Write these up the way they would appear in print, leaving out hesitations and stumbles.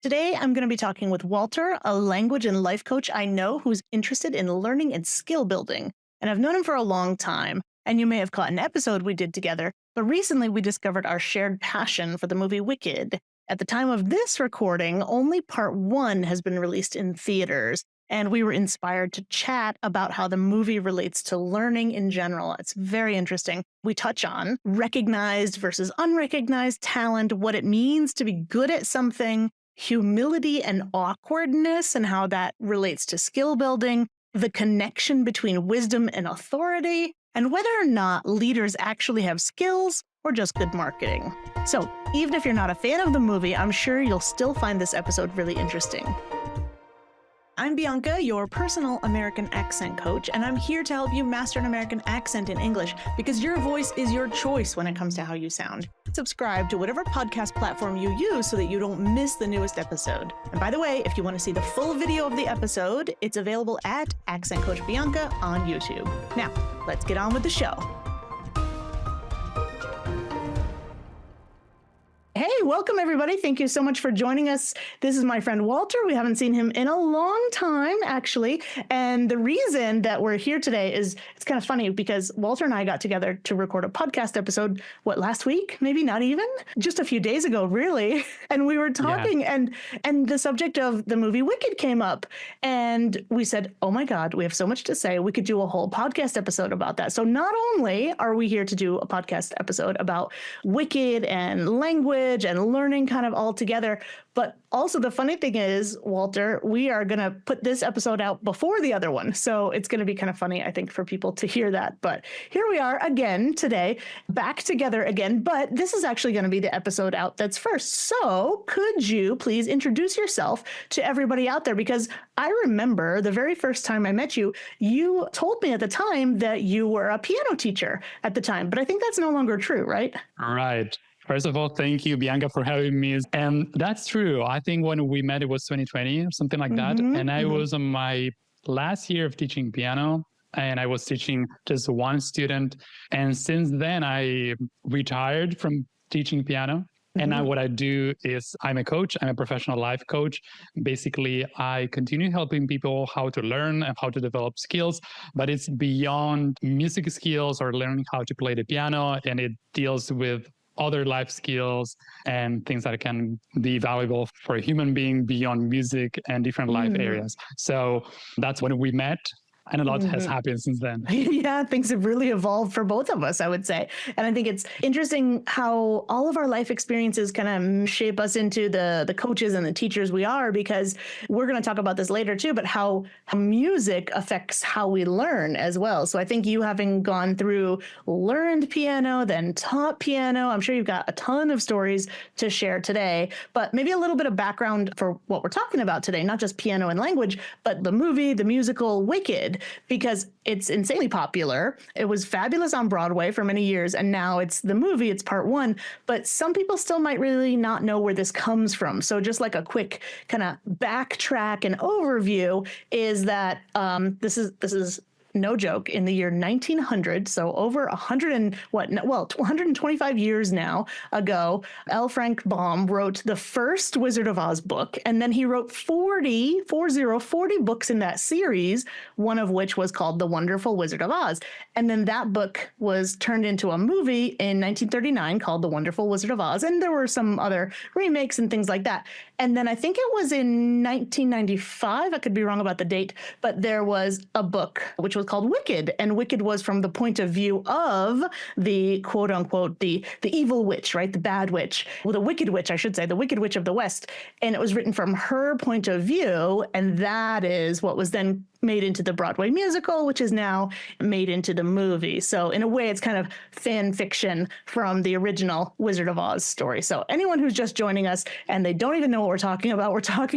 Today, I'm going to be talking with Walter, a language and life coach I know who's interested in learning and skill building. And I've known him for a long time. And you may have caught an episode we did together, but recently we discovered our shared passion for the movie Wicked. At the time of this recording, only part one has been released in theaters, and we were inspired to chat about how the movie relates to learning in general. It's very interesting. We touch on recognized versus unrecognized talent, what it means to be good at something, humility and awkwardness and how that relates to skill building, the connection between wisdom and authority, and whether or not leaders actually have skills or just good marketing. So, even if you're not a fan of the movie, I'm sure you'll still find this episode really interesting. I'm Bianca, your personal American accent coach, and I'm here to help you master an American accent in English because your voice is your choice when it comes to how you sound. Subscribe to whatever podcast platform you use so that you don't miss the newest episode. And by the way, if you want to see the full video of the episode, it's available at Accent Coach Bianca on YouTube. Now, let's get on with the show. Hey, welcome everybody. Thank you so much for joining us. This is my friend Walter. We haven't seen him in a long time, actually. And the reason that we're here today is it's kind of funny because Walter and I got together to record a podcast episode, last week? Maybe not even? Just a few days ago, really. And we were talking and the subject of the movie Wicked came up. And we said, oh my God, we have so much to say. We could do a whole podcast episode about that. So not only are we here to do a podcast episode about Wicked and language, and learning kind of all together. But also the funny thing is, Walter, we are going to put this episode out before the other one. So it's going to be kind of funny, I think, for people to hear that. But here we are again today, back together again. But this is actually going to be the episode out that's first. So could you please introduce yourself to everybody out there? Because I remember the very first time I met you, you told me at the time that you were a piano teacher at the time. But I think that's no longer true, right? Right. First of all, thank you, Bianca, for having me. And that's true. I think when we met, it was 2020 or something like that. And I was on my last year of teaching piano, and I was teaching just one student. And since then, I retired from teaching piano. And now what I do is I'm a coach. I'm a professional life coach. Basically, I continue helping people how to learn and how to develop skills, but it's beyond music skills or learning how to play the piano. And it deals with other life skills and things that can be valuable for a human being beyond music and different life areas. So that's when we met. And a lot has happened since then. Yeah, things have really evolved for both of us, I would say. And I think it's interesting how all of our life experiences kind of shape us into the coaches and the teachers we are, because we're going to talk about this later too, but how music affects how we learn as well. So I think you having gone through learned piano, then taught piano, I'm sure you've got a ton of stories to share today, but maybe a little bit of background for what we're talking about today, not just piano and language, but the movie, the musical Wicked, because it's insanely popular. It was fabulous on Broadway for many years, and now it's the movie, it's part one, but some people still might really not know where this comes from. So just like a quick kind of backtrack and overview is that this is no joke, in the year 1900, so over 125 years now ago, L. Frank Baum wrote the first Wizard of Oz book, and then he wrote 40 books in that series, one of which was called The Wonderful Wizard of Oz. And then that book was turned into a movie in 1939 called The Wonderful Wizard of Oz, and there were some other remakes and things like that. And then I think it was in 1995, I could be wrong about the date, but there was a book which was called Wicked, and Wicked was from the point of view of the quote unquote the evil witch, right? The bad witch, well, the wicked witch, I should say, the Wicked Witch of the West. And it was written from her point of view, and that is what was then made into the Broadway musical, which is now made into the movie. So in a way, it's kind of fan fiction from the original Wizard of Oz story. So anyone who's just joining us and they don't even know what we're talking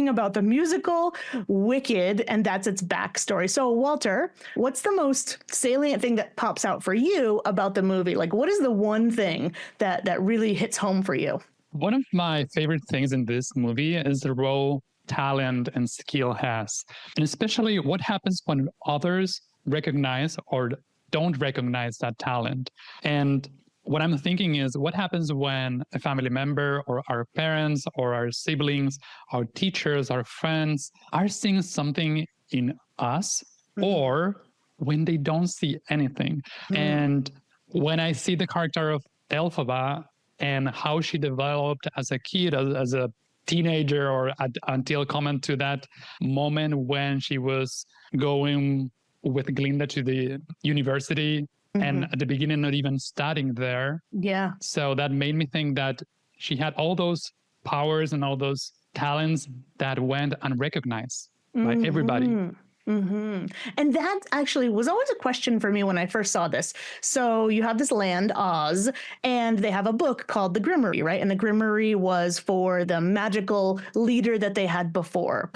about the musical Wicked, and that's its backstory. So Walter, what's the most salient thing that pops out for you about the movie? Like, what is the one thing that really hits home for you? One of my favorite things in this movie is the role talent and skill has, and especially what happens when others recognize or don't recognize that talent. And what I'm thinking is, what happens when a family member or our parents or our siblings, our teachers, our friends are seeing something in us, or when they don't see anything. And when I see the character of Elphaba and how she developed as a kid, as a teenager, or until coming to that moment when she was going with Galinda to the university, and at the beginning not even studying there. Yeah. So that made me think that she had all those powers and all those talents that went unrecognized by everybody. And that actually was always a question for me when I first saw this. So you have this land, Oz, and they have a book called The Grimoire, right? And the Grimoire was for the magical leader that they had before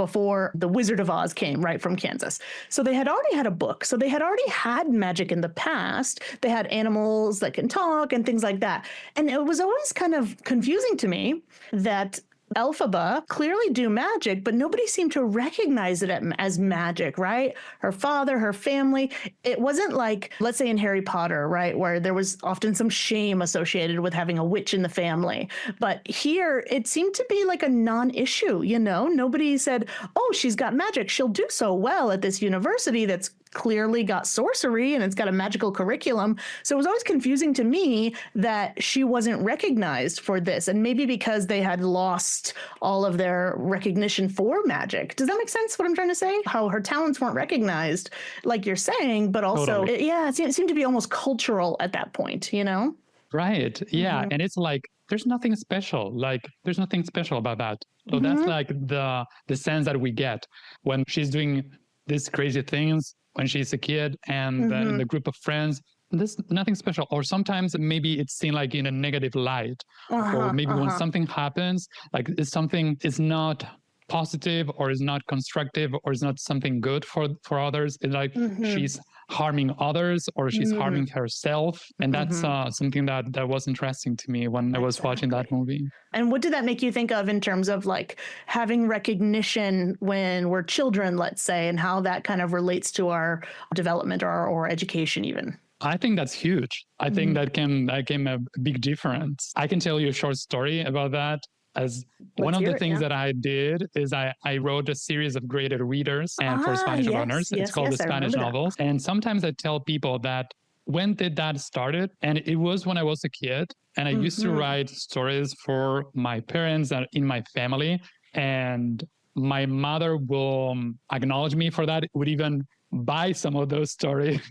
the Wizard of Oz came, right, from Kansas. So they had already had a book. So they had already had magic in the past. They had animals that can talk and things like that. And it was always kind of confusing to me that Elphaba clearly do magic, but nobody seemed to recognize it as magic, right? Her father, her family. It wasn't like, let's say in Harry Potter, right, where there was often some shame associated with having a witch in the family. But here, it seemed to be like a non-issue, you know? Nobody said, oh, she's got magic. She'll do so well at this university that's clearly got sorcery and it's got a magical curriculum. So it was always confusing to me that she wasn't recognized for this. And maybe because they had lost all of their recognition for magic. Does that make sense what I'm trying to say? How her talents weren't recognized, like you're saying, but also, Totally. it seemed to be almost cultural at that point, you know? Right. Yeah. And it's like, there's nothing special. Like, there's nothing special about that. So that's like the sense that we get when she's doing these crazy things when she's a kid and in the group of friends. There's nothing special. Or sometimes maybe it's seen like in a negative light. Or maybe when something happens, like it's something is not positive or is not constructive or is not something good for others. It's like she's harming others or she's harming herself. And that's something that was interesting to me when I was watching that movie. And what did that make you think of in terms of like having recognition when we're children, let's say, and how that kind of relates to our development or education even? I think that's huge. I think that came a big difference. I can tell you a short story about that. As one of the things that I did is I wrote a series of graded readers and for Spanish learners. It's called the Spanish novels. And sometimes I tell people that when did that started? And it was when I was a kid. And I used to write stories for my parents and in my family. And my mother will acknowledge me for that. Would even buy some of those stories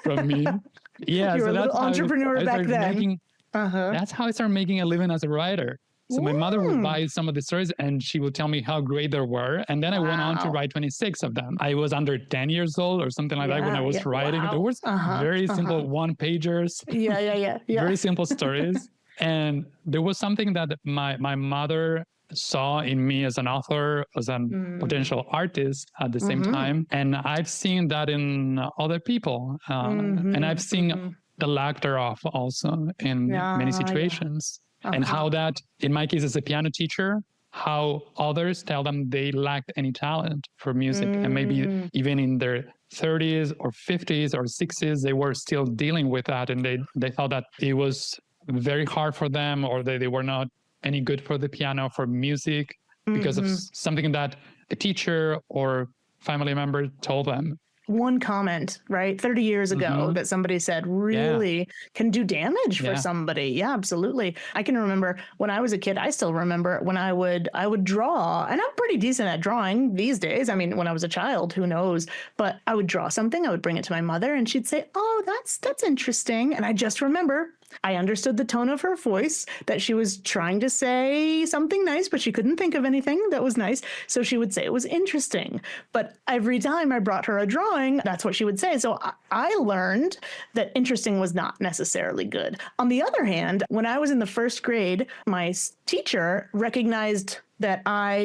from me. Yeah, you were a little entrepreneur back then. That's how I started making a living as a writer. So my mother would buy some of the stories and she would tell me how great they were. And then I went on to write 26 of them. I was under 10 years old or something like that when I was writing. There was very simple one-pagers. Very simple stories. And there was something that my mother saw in me as an author, as a potential artist at the same time. And I've seen that in other people. And I've seen the lack thereof also in many situations. And how that, in my case as a piano teacher, how others tell them they lacked any talent for music. And maybe even in their 30s or 50s or 60s, they were still dealing with that. And they thought that it was very hard for them or they were not any good for the piano, for music, because of something that a teacher or family member told them. One comment, right, 30 years ago that somebody said really can do damage for somebody. Yeah, absolutely. I can remember when I was a kid, I still remember when I would draw, and I'm pretty decent at drawing these days. I mean, when I was a child, who knows, but I would draw something, I would bring it to my mother and she'd say, oh, that's interesting. And I just remember I understood the tone of her voice, that she was trying to say something nice, but she couldn't think of anything that was nice. So she would say it was interesting. But every time I brought her a drawing, that's what she would say. So I learned that interesting was not necessarily good. On the other hand, when I was in the first grade, my teacher recognized that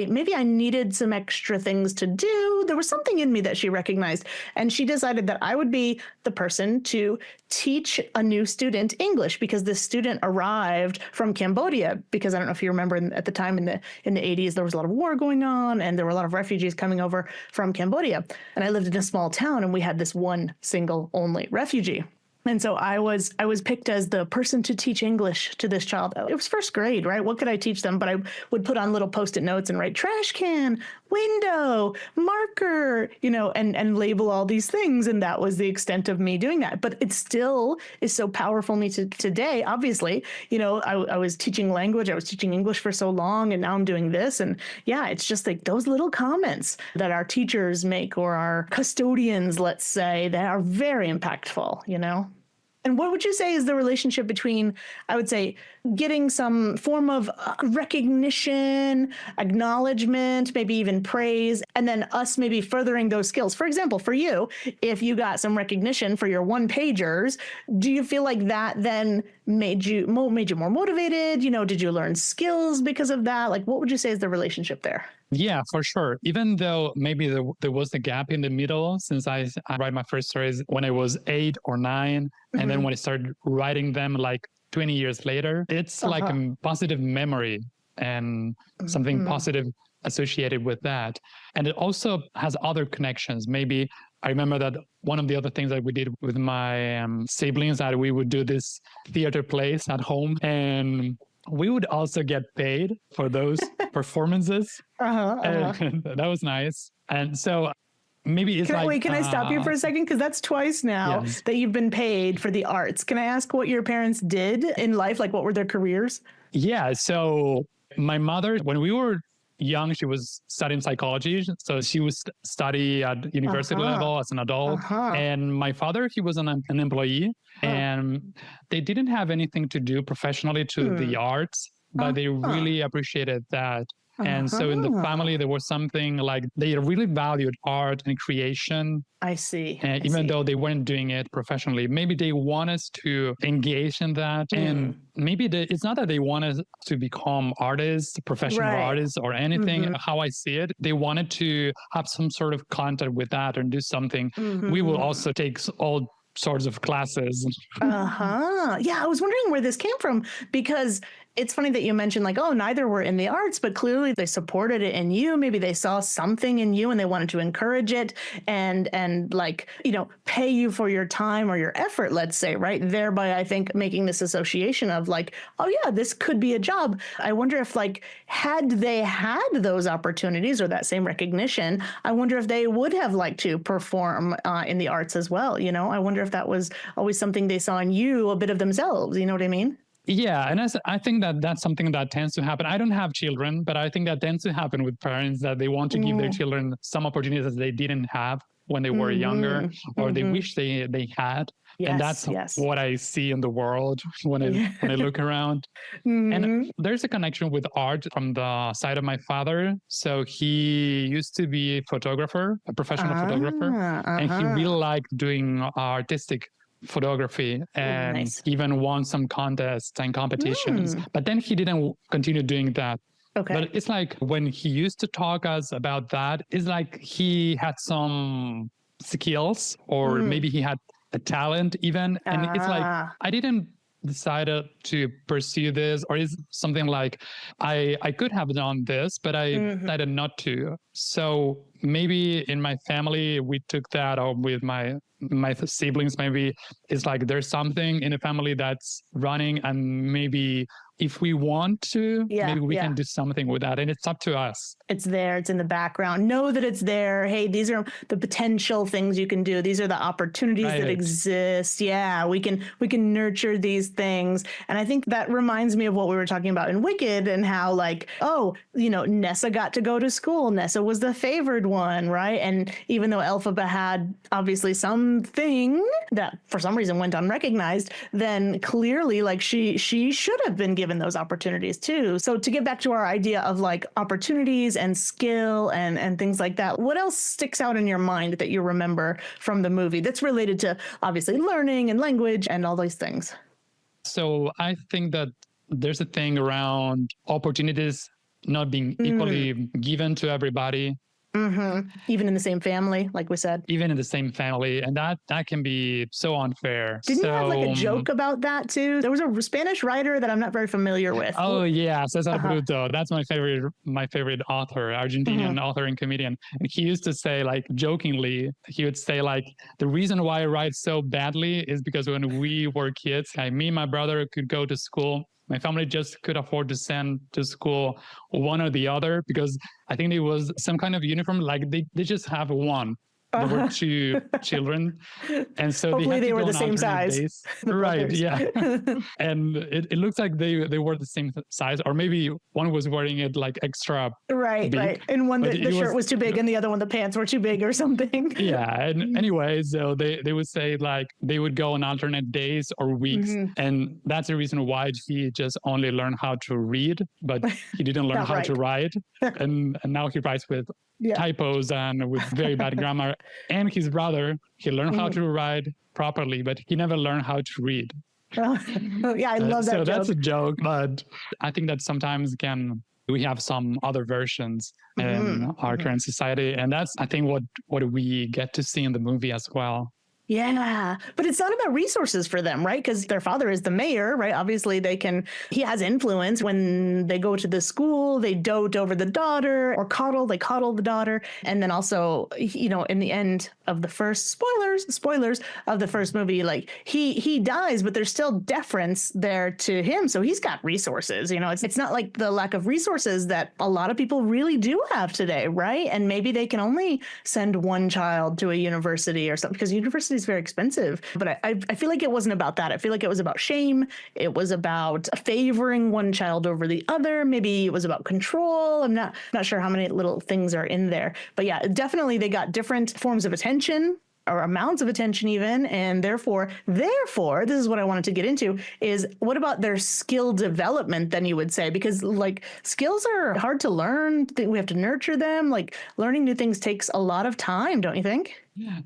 maybe I needed some extra things to do. There was something in me that she recognized. And she decided that I would be the person to teach a new student English because this student arrived from Cambodia. Because I don't know if you remember at the time in the 80s, there was a lot of war going on and there were a lot of refugees coming over from Cambodia. And I lived in a small town and we had this one single only refugee. And so I was picked as the person to teach English to this child. It was first grade, right? What could I teach them? But I would put on little Post-it notes and write trash can, window, marker, and label all these things. And that was the extent of me doing that. But it still is so powerful me to today. Obviously, I was teaching language. I was teaching English for so long, and now I'm doing this. And yeah, it's just like those little comments that our teachers make, or our custodians, let's say, that are very impactful, And what would you say is the relationship between, I would say, getting some form of recognition, acknowledgement, maybe even praise, and then us maybe furthering those skills? For example, for you, if you got some recognition for your one-pagers, do you feel like that then made you more motivated? Did you learn skills because of that? Like, what would you say is the relationship there? Yeah, for sure. Even though maybe there was a gap in the middle, since I write my first stories when I was 8 or 9, and then when I started writing them like 20 years later, it's like a positive memory and something positive associated with that. And it also has other connections. Maybe I remember that one of the other things that we did with my siblings, that we would do this theater plays at home, and we would also get paid for those performances. And that was nice. And so maybe it's can I stop you for a second? Because that's twice now that you've been paid for the arts. Can I ask what your parents did in life? Like, what were their careers? Yeah. So my mother, when we were young, she was studying psychology. So she would study at university level as an adult. And my father, he was an employee, and they didn't have anything to do professionally to the arts, but they really appreciated that. And so in the family, there was something like they really valued art and creation. I see. And even though they weren't doing it professionally, maybe they want us to engage in that. And maybe it's not that they want us to become artists, professional artists or anything, how I see it. They wanted to have some sort of contact with that and do something. We will also take all sorts of classes. Yeah, I was wondering where this came from, because it's funny that you mentioned like, oh, neither were in the arts, but clearly they supported it in you. Maybe they saw something in you and they wanted to encourage it and like, pay you for your time or your effort, let's say, right? Thereby, I think, making this association of like, oh yeah, this could be a job. I wonder if like, had they had those opportunities or that same recognition, I wonder if they would have liked to perform in the arts as well. I wonder if that was always something they saw in you, a bit of themselves. You know what I mean? Yeah. And I think that that's something that tends to happen. I don't have children, but I think that tends to happen with parents, that they want to give their children some opportunities that they didn't have when they were younger, or they wish they had. Yes, and that's what I see in the world when I look around. And there's a connection with art from the side of my father. So he used to be a photographer, a professional photographer, and he really liked doing artistic photography, and even won some contests and competitions. But then he didn't continue doing that. But it's like when he used to talk us about that, it's like he had some skills, or maybe he had a talent even. And it's like, I didn't decide to pursue this, or is something like I could have done this, but I decided not to. So maybe in my family, we took that, or with my siblings, maybe it's like there's something in the family that's running, and maybe if we want to, maybe we can do something with that. And it's up to us. It's there. It's in the background. Know that it's there. Hey, these are the potential things you can do. These are the opportunities that exist. Yeah, we can nurture these things. And I think that reminds me of what we were talking about in Wicked, and how like, Nessa got to go to school. Nessa was the favored one, right? And even though Elphaba had obviously something that for some reason went unrecognized, then clearly like she should have been given those opportunities too. So to get back to our idea of like opportunities and skill and things like that, what else sticks out in your mind that you remember from the movie that's related to obviously learning and language and all these things? So I think that there's a thing around opportunities not being equally given to everybody. Even in the same family, like we said. Even in the same family. And that can be so unfair. Didn't you have like a So, joke about that too? There was a Spanish writer that I'm not very familiar with. oh yeah, Cesar Bruto. That's my favorite author, Argentinian author and comedian. And he used to say, like, jokingly, he would say, like, the reason why I write so badly is because when we were kids, me and my brother could go to school. My family just could afford to send to school one or the other because I think it was some kind of uniform. Like they just have one. There were two children. And so hopefully they were the same size. Days. Right. Yeah. And it looks like they were the same size, or maybe one was wearing it like extra right, big. Right. And one the shirt was too big and the other one the pants were too big or something. Yeah. And anyway, so they would say like they would go on alternate days or weeks. And that's the reason why he just only learned how to read, but he didn't learn how to write. And now he writes with typos and with very bad grammar. And his brother, he learned how to write properly, but he never learned how to read. Yeah, I love that so joke. That's a joke, but I think that sometimes we have some other versions in our current society. And that's, I think, what we get to see in the movie as well. Yeah, but it's not about resources for them, right? Because their father is the mayor, right? Obviously, he has influence. When they go to the school, they dote over the daughter or they coddle the daughter. And then also, in the end of the first, spoilers of the first movie, like he dies, but there's still deference there to him. So he's got resources, it's not like the lack of resources that a lot of people really do have today, right? And maybe they can only send one child to a university or something because university is very expensive. But I feel like it wasn't about that. I feel like it was about shame. It was about favoring one child over the other. Maybe it was about control. I'm not sure how many little things are in there. But yeah, definitely they got different forms of attention or amounts of attention even. And therefore, this is what I wanted to get into is what about their skill development then you would say? Because like skills are hard to learn. We have to nurture them. Like learning new things takes a lot of time, don't you think?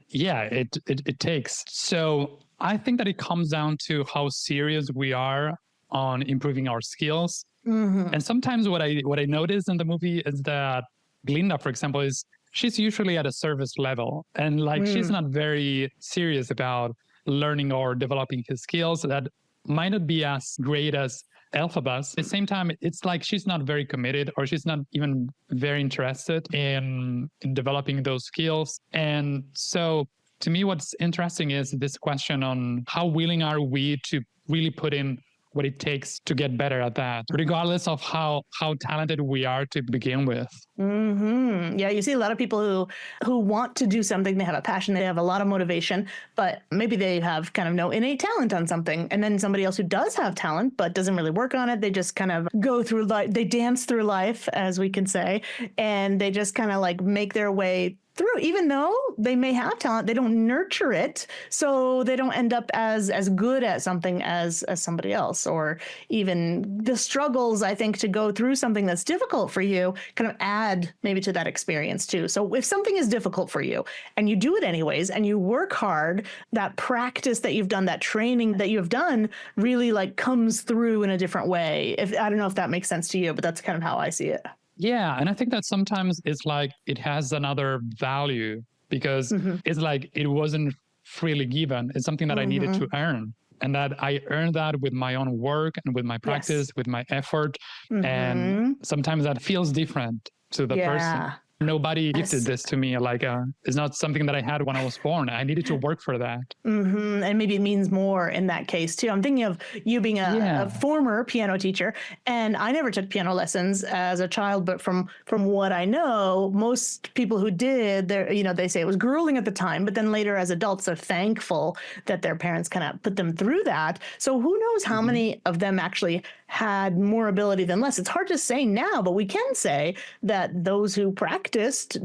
Yeah, it takes. So I think that it comes down to how serious we are on improving our skills. And sometimes what I notice in the movie is that Galinda, for example, she's usually at a service level and like she's not very serious about learning or developing his skills. That might not be as great as Elphaba. At the same time, it's like she's not very committed or she's not even very interested in developing those skills. And so to me, what's interesting is this question on how willing are we to really put in what it takes to get better at that, regardless of how talented we are to begin with. Yeah, you see a lot of people who want to do something. They have a passion, they have a lot of motivation, but maybe they have kind of no innate talent on something. And then somebody else who does have talent, but doesn't really work on it, they just kind of go through life, they dance through life, as we can say, and they just kind of like make their way through. Even though they may have talent, they don't nurture it, so they don't end up as good at something as somebody else. Or even the struggles, I think, to go through something that's difficult for you kind of add maybe to that experience too. So if something is difficult for you and you do it anyways and you work hard, that practice that you've done, that training that you have done really like comes through in a different way. I don't know if that makes sense to you, but that's kind of how I see it. Yeah. And I think that sometimes it's like it has another value because it's like it wasn't freely given. It's something that I needed to earn. And that I earned that with my own work and with my practice, with my effort. And sometimes that feels different to the person. Nobody gifted this to me. Like, it's not something that I had when I was born. I needed to work for that. And maybe it means more in that case too. I'm thinking of you being a former piano teacher, and I never took piano lessons as a child. But from what I know, most people who did, they say it was grueling at the time, but then later as adults are thankful that their parents kind of put them through that. So who knows how many of them actually had more ability than less. It's hard to say now, but we can say that those who practiced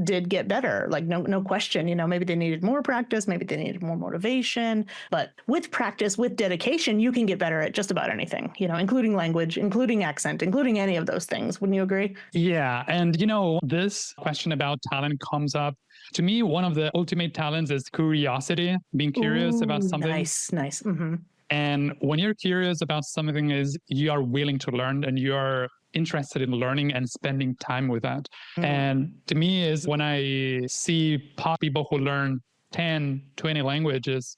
did get better. Like no question, maybe they needed more practice, maybe they needed more motivation, but with practice, with dedication, you can get better at just about anything, including language, including accent, including any of those things. Wouldn't you agree? Yeah. And, this question about talent comes up. To me, one of the ultimate talents is curiosity, being curious about something. Nice. And when you're curious about something is you are willing to learn and you are interested in learning and spending time with that. And to me is when I see people who learn 10, 20 languages,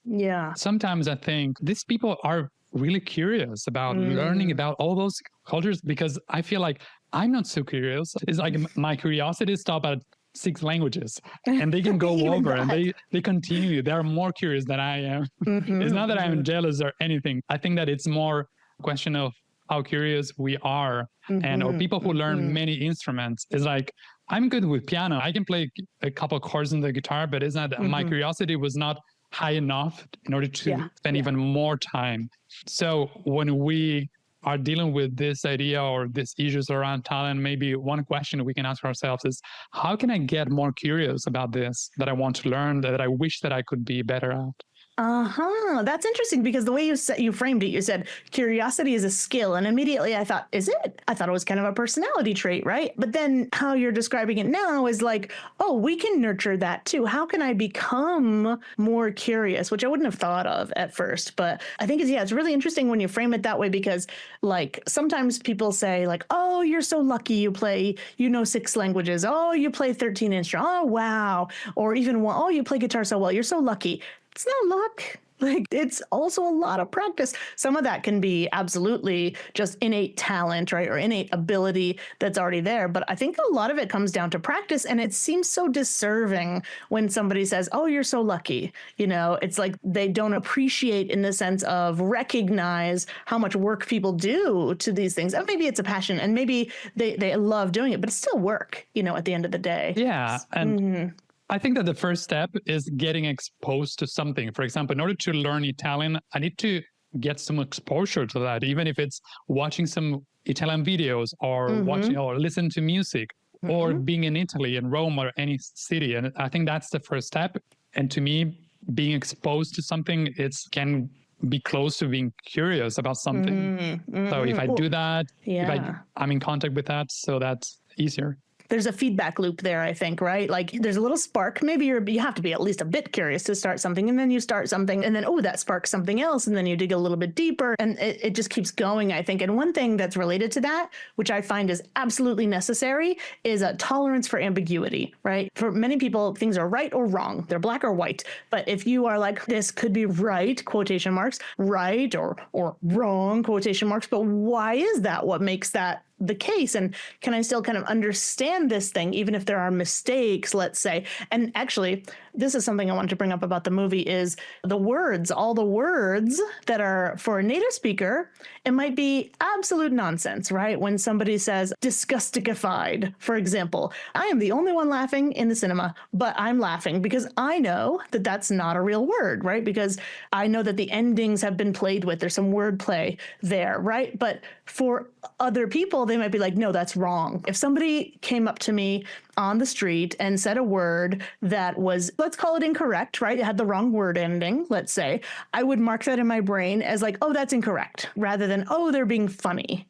sometimes I think these people are really curious about learning about all those cultures, because I feel like I'm not so curious. It's like my curiosity stops at 6 languages, and they can go over and they continue. They're more curious than I am. It's not that I'm jealous or anything. I think that it's more a question of how curious we are. And or people who learn many instruments is like, I'm good with piano. I can play a couple chords on the guitar, but it's not my curiosity was not high enough in order to spend even more time. So when we are dealing with this idea or these issues around talent, maybe one question we can ask ourselves is, how can I get more curious about this that I want to learn, that I wish that I could be better at? That's interesting, because the way you framed it, you said curiosity is a skill. And immediately I thought, is it? I thought it was kind of a personality trait, right? But then how you're describing it now is like, oh, we can nurture that too. How can I become more curious? Which I wouldn't have thought of at first. But I think it's really interesting when you frame it that way, because like sometimes people say like, oh, you're so lucky you play, 6 languages. Oh, you play 13 instruments. Oh, wow. Or even, oh, you play guitar so well. You're so lucky. It's not luck. Like, it's also a lot of practice. Some of that can be absolutely just innate talent, right? Or innate ability that's already there. But I think a lot of it comes down to practice. And it seems so deserving when somebody says, oh, you're so lucky. It's like they don't appreciate in the sense of recognize how much work people do to these things. And maybe it's a passion and maybe they love doing it, but it's still work, at the end of the day. Yeah. And I think that the first step is getting exposed to something. For example, in order to learn Italian, I need to get some exposure to that, even if it's watching some Italian videos or watching or listen to music or being in Italy, in Rome or any city. And I think that's the first step. And to me, being exposed to something, can be close to being curious about something. So if I do that, if I'm in contact with that, so that's easier. There's a feedback loop there, I think, right? Like there's a little spark. Maybe you have to be at least a bit curious to start something, and then you start something, and then, oh, that sparks something else. And then you dig a little bit deeper, and it just keeps going, I think. And one thing that's related to that, which I find is absolutely necessary, is a tolerance for ambiguity, right? For many people, things are right or wrong. They're black or white. But if you are like, this could be right, quotation marks, right, or wrong, quotation marks, but why is that? What makes that the case? And can I still kind of understand this thing, even if there are mistakes, let's say? And actually, this is something I wanted to bring up about the movie is the words, all the words that are for a native speaker, it might be absolute nonsense, right? When somebody says disgustified, for example, I am the only one laughing in the cinema, but I'm laughing because I know that that's not a real word, right? Because I know that the endings have been played with. There's some wordplay there, right? But for other people, they might be like, no, that's wrong. If somebody came up to me on the street and said a word that was, let's call it incorrect, right? It had the wrong word ending, let's say, I would mark that in my brain as like, oh, that's incorrect, rather than, oh, they're being funny,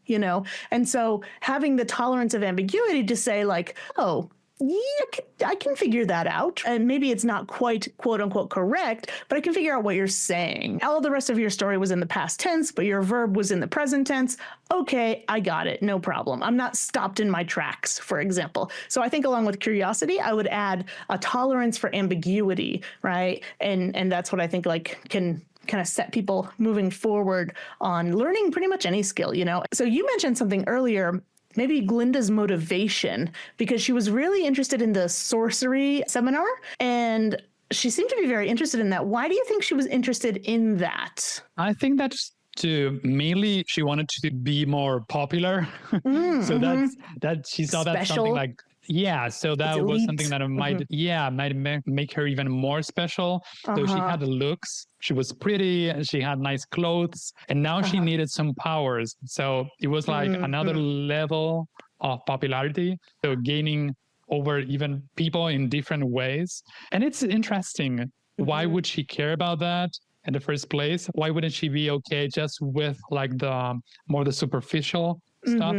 And so having the tolerance of ambiguity to say like, oh, yeah, I can figure that out. And maybe it's not quite quote unquote correct, but I can figure out what you're saying. All the rest of your story was in the past tense, but your verb was in the present tense. Okay, I got it. No problem. I'm not stopped in my tracks, for example. So I think along with curiosity, I would add a tolerance for ambiguity, right? And that's what I think like can kind of set people moving forward on learning pretty much any skill, So you mentioned something earlier, maybe Galinda's motivation, because she was really interested in the sorcery seminar, and she seemed to be very interested in that. Why do you think she was interested in that? I think that's mainly she wanted to be more popular. So that she saw that something like, so that was something that might make her even more special. So she had the looks, she was pretty, and she had nice clothes, and now she needed some powers. So it was like another level of popularity. So gaining over even people in different ways. And it's interesting. Why would she care about that in the first place? Why wouldn't she be okay just with like the superficial stuff?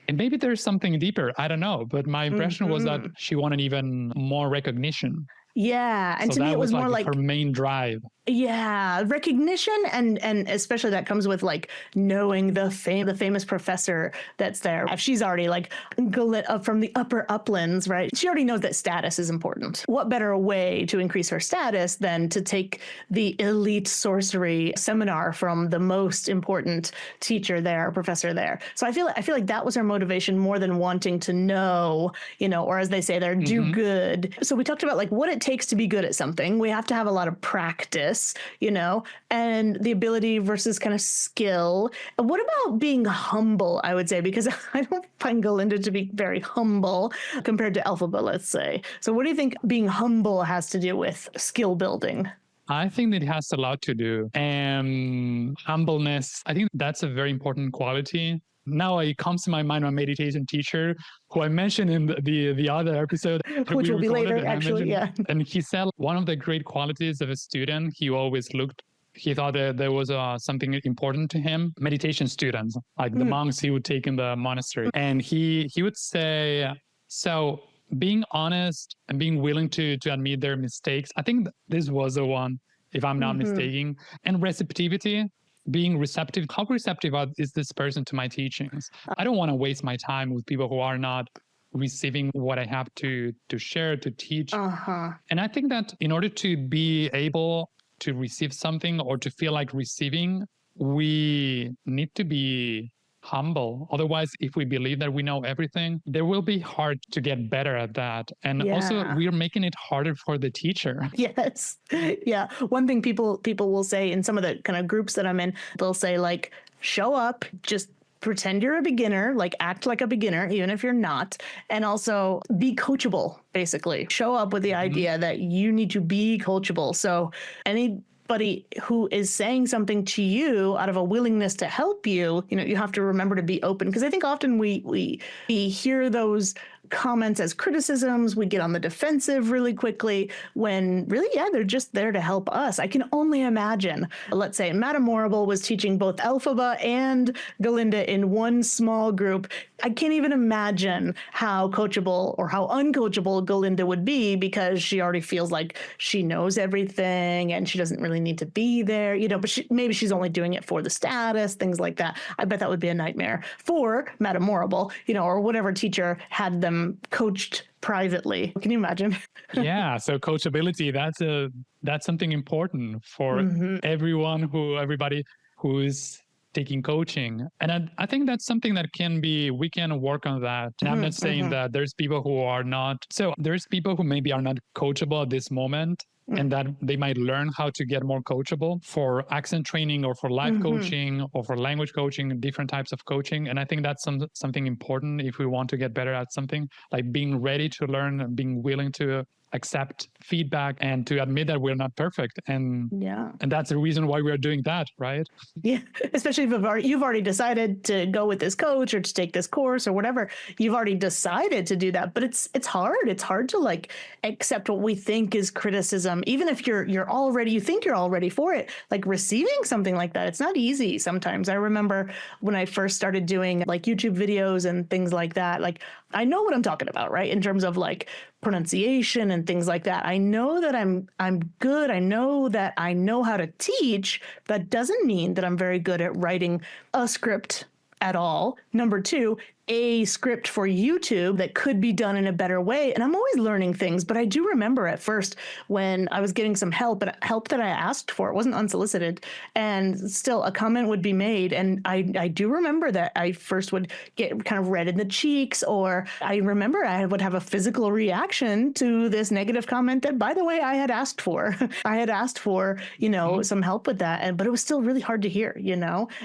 And maybe there's something deeper. I don't know. But my impression was that she wanted even more recognition. Yeah. And so to me, it was more like her main drive. Yeah, recognition, and especially that comes with like knowing the famous professor that's there. If she's already like from the upper uplands, right? She already knows that status is important. What better way to increase her status than to take the elite sorcery seminar from the most important teacher there, professor there? So I feel like that was her motivation more than wanting to know, or as they say there, do good. So we talked about like what it takes to be good at something. We have to have a lot of practice, and the ability versus kind of skill. What about being humble, I would say, because I don't find Galinda to be very humble compared to Elphaba, let's say. So what do you think being humble has to do with skill building? I think that it has a lot to do. And humbleness, I think that's a very important quality. Now it comes to my mind, my meditation teacher, who I mentioned in the other episode, which will be later, actually. Yeah. And he said one of the great qualities of a student, he thought that there was something important to him. Meditation students, like the monks he would take in the monastery. And he would say, so being honest and being willing to admit their mistakes. I think this was the one, if I'm not mistaken. And receptivity, being receptive. How receptive is this person to my teachings? I don't want to waste my time with people who are not receiving what I have to share, to teach. And I think that in order to be able to receive something or to feel like receiving, we need to be humble. Otherwise, if we believe that we know everything, it will be hard to get better at that. And also, we are making it harder for the teacher. Yes. Yeah. One thing people will say in some of the kind of groups that I'm in, they'll say like, show up, just pretend you're a beginner, like act like a beginner, even if you're not. And also be coachable, basically. Show up with the idea that you need to be coachable. So anybody who is saying something to you out of a willingness to help you, you have to remember to be open. Because I think often we hear those comments as criticisms. We get on the defensive really quickly when really, they're just there to help us. I can only imagine, let's say Madame Morrible was teaching both Elphaba and Galinda in one small group. I can't even imagine how coachable or how uncoachable Galinda would be, because she already feels like she knows everything and she doesn't really need to be there, but maybe she's only doing it for the status, things like that. I bet that would be a nightmare for Madame Morrible, or whatever teacher had them coached privately. Can you imagine? Yeah. So coachability, that's something important for everybody who is taking coaching. And I think that's something that we can work on that. And I'm not saying that there's people who are not. So there's people who maybe are not coachable at this moment, and that they might learn how to get more coachable for accent training or for life coaching or for language coaching, different types of coaching. And I think that's something important if we want to get better at something, like being ready to learn and being willing to accept feedback and to admit that we're not perfect. And that's the reason why we're doing that, right? Yeah, especially if you've already decided to go with this coach or to take this course or whatever. You've already decided to do that, but it's hard. It's hard to like accept what we think is criticism, even if you think you're all ready for it. Like receiving something like that, it's not easy sometimes. I remember when I first started doing like YouTube videos and things like that, like I know what I'm talking about, right? In terms of like pronunciation and things like that. I know that I'm good. I know that I know how to teach. That doesn't mean that I'm very good at writing a script at all. Number two, a script for YouTube that could be done in a better way. And I'm always learning things, but I do remember at first when I was getting some help, but help that I asked for, it wasn't unsolicited, and still a comment would be made. And I do remember that I first would get kind of red in the cheeks, or I remember I would have a physical reaction to this negative comment that, by the way, I had asked for. I had asked for, some help with that. But it was still really hard to hear,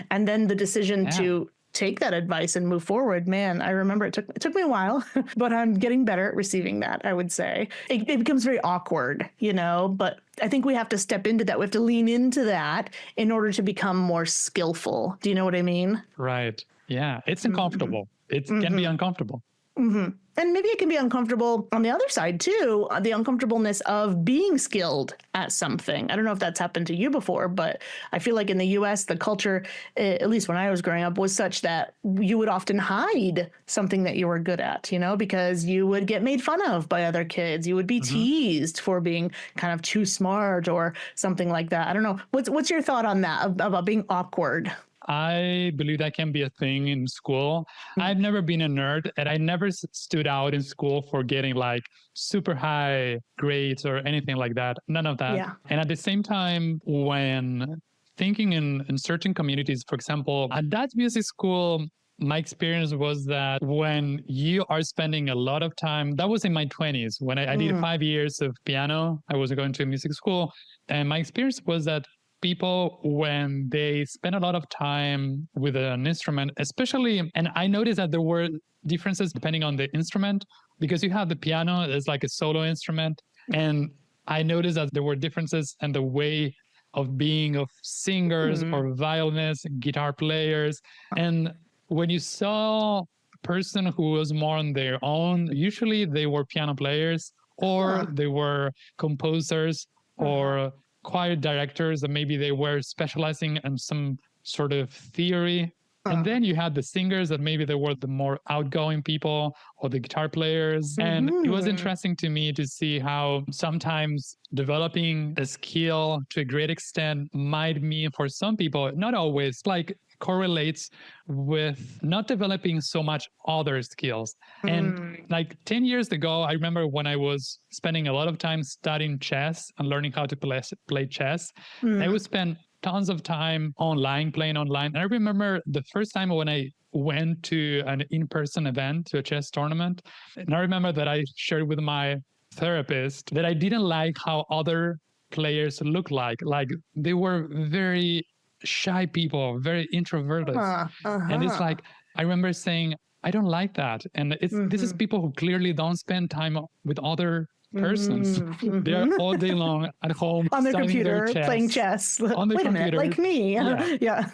and then the decision to take that advice and move forward. Man, I remember it took me a while, but I'm getting better at receiving that, I would say. It becomes very awkward, but I think we have to step into that. We have to lean into that in order to become more skillful. Do you know what I mean? Right. Yeah. It's uncomfortable. It can be uncomfortable. Mm-hmm. And maybe it can be uncomfortable on the other side too, the uncomfortableness of being skilled at something. I don't know if that's happened to you before, but I feel like in the US, the culture, at least when I was growing up, was such that you would often hide something that you were good at, because you would get made fun of by other kids. You would be teased for being kind of too smart or something like that. I don't know. What's your thought on that, about being awkward? I believe that can be a thing in school. I've never been a nerd, and I never stood out in school for getting like super high grades or anything like that. None of that. Yeah. And at the same time, when thinking in certain communities, for example, at that music school, my experience was that when you are spending a lot of time, that was in my 20s, when I did 5 years of piano, I was going to a music school. And my experience was that people, when they spend a lot of time with an instrument, especially, and I noticed that there were differences depending on the instrument, because you have the piano as like a solo instrument. And I noticed that there were differences in the way of being of singers or violinists, guitar players. And when you saw a person who was more on their own, usually they were piano players or they were composers or choir directors, and maybe they were specializing in some sort of theory. And then you had the singers that maybe they were the more outgoing people, or the guitar players. And it was interesting to me to see how sometimes developing a skill to a great extent might mean for some people, not always, like correlates with not developing so much other skills. And like 10 years ago, I remember when I was spending a lot of time studying chess and learning how to play chess, I would spend tons of time online, playing online. And I remember the first time when I went to an in-person event, to a chess tournament, and I remember that I shared with my therapist that I didn't like how other players looked like. Like they were very shy people, very introverted. And it's like, I remember saying, I don't like that. And this is people who clearly don't spend time with other persons. They're all day long at home on their computer their playing chess. On their Wait computer. a minute, like me. Yeah.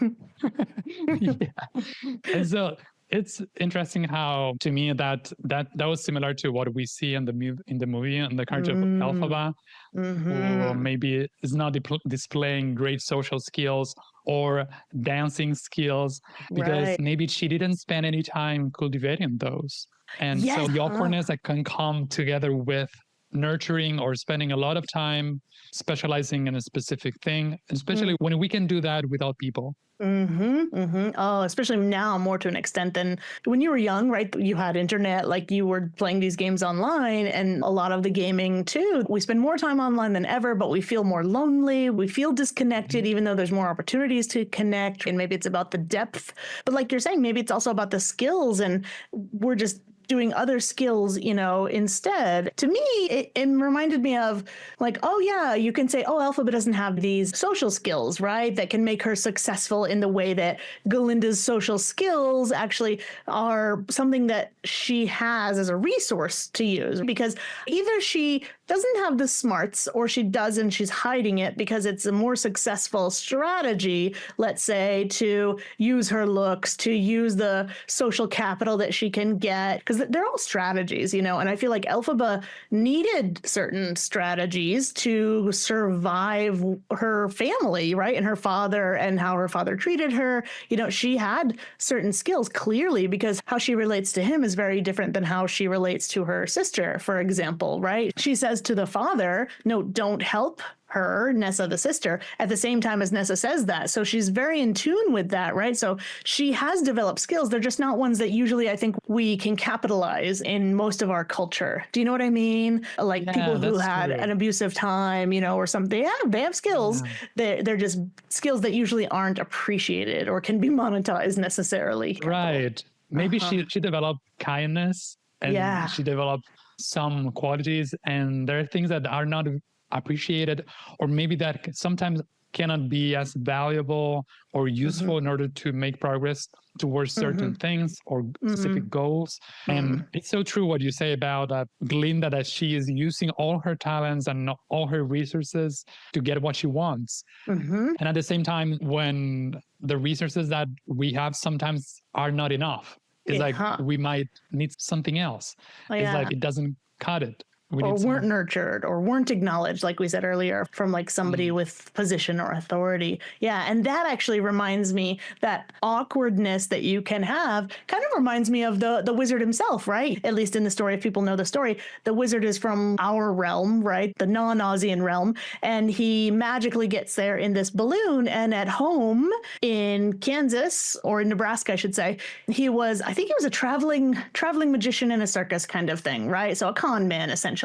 And so it's interesting how, to me, that was similar to what we see in the movie, in the character of Elphaba, who maybe is not displaying great social skills or dancing skills, because maybe she didn't spend any time cultivating those. And so the awkwardness that can come together with nurturing or spending a lot of time specializing in a specific thing, especially when we can do that without people. Oh, especially now more to an extent than when you were young, right? You had internet, like you were playing these games online, and a lot of the gaming too. We spend more time online than ever, but we feel more lonely. We feel disconnected, even though there's more opportunities to connect. And maybe it's about the depth, but like you're saying, maybe it's also about the skills, and we're just doing other skills, instead. To me, it reminded me of like, oh yeah, you can say, oh, Elphaba doesn't have these social skills, right? That can make her successful in the way that Galinda's social skills actually are something that she has as a resource to use, because either she doesn't have the smarts or she does and she's hiding it because it's a more successful strategy, let's say, to use her looks, to use the social capital that she can get, because they're all strategies, and I feel like Elphaba needed certain strategies to survive her family, right? And her father, and how her father treated her. She had certain skills clearly, because how she relates to him is very different than how she relates to her sister, for example, right? She says to the father, no, don't help her, Nessa, the sister, at the same time as Nessa says that. So she's very in tune with that, right? So she has developed skills. They're just not ones that usually I think we can capitalize in most of our culture. Do you know what I mean? Like people who had an abusive time, or something. Yeah, they have skills. They're just skills that usually aren't appreciated or can be monetized necessarily. Right. Maybe she developed kindness, and she developed some qualities, and there are things that are not appreciated, or maybe that sometimes cannot be as valuable or useful in order to make progress towards certain things or specific goals. And it's so true what you say about Galinda, that she is using all her talents and all her resources to get what she wants. And at the same time, when the resources that we have sometimes are not enough. It's like Huh. we might need something else. Oh, It's yeah. like it doesn't cut it. We Or need some- weren't nurtured or weren't acknowledged, like we said earlier, from like somebody with position or authority. Yeah. And that actually reminds me that awkwardness that you can have kind of reminds me of the wizard himself, right? At least in the story, if people know the story, the wizard is from our realm, right? The non-Aussian realm. And he magically gets there in this balloon. And at home in Kansas, or in Nebraska, I should say, I think he was a traveling magician in a circus kind of thing, right? So a con man, essentially.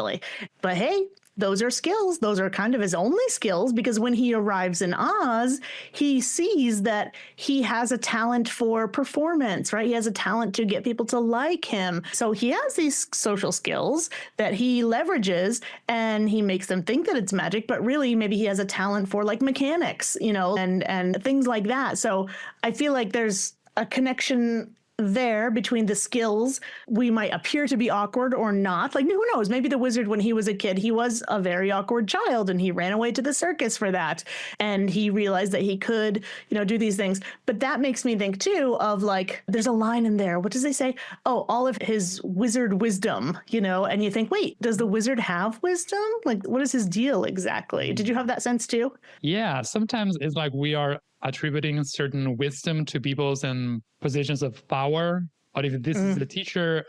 But hey, those are skills. Those are kind of his only skills, because when he arrives in Oz, he sees that he has a talent for performance, right? He has a talent to get people to like him. So he has these social skills that he leverages, and he makes them think that it's magic, but really maybe he has a talent for like mechanics, and things like that. So I feel like there's a connection there between the skills. We might appear to be awkward or not. Like, who knows? Maybe the wizard, when he was a kid, he was a very awkward child and he ran away to the circus for that. And he realized that he could, do these things. But that makes me think too of like, there's a line in there. What does they say? Oh, all of his wizard wisdom, and you think, wait, does the wizard have wisdom? Like, what is his deal exactly? Did you have that sense too? Yeah, sometimes it's like we are attributing certain wisdom to people's in positions of power. Or if this is the teacher,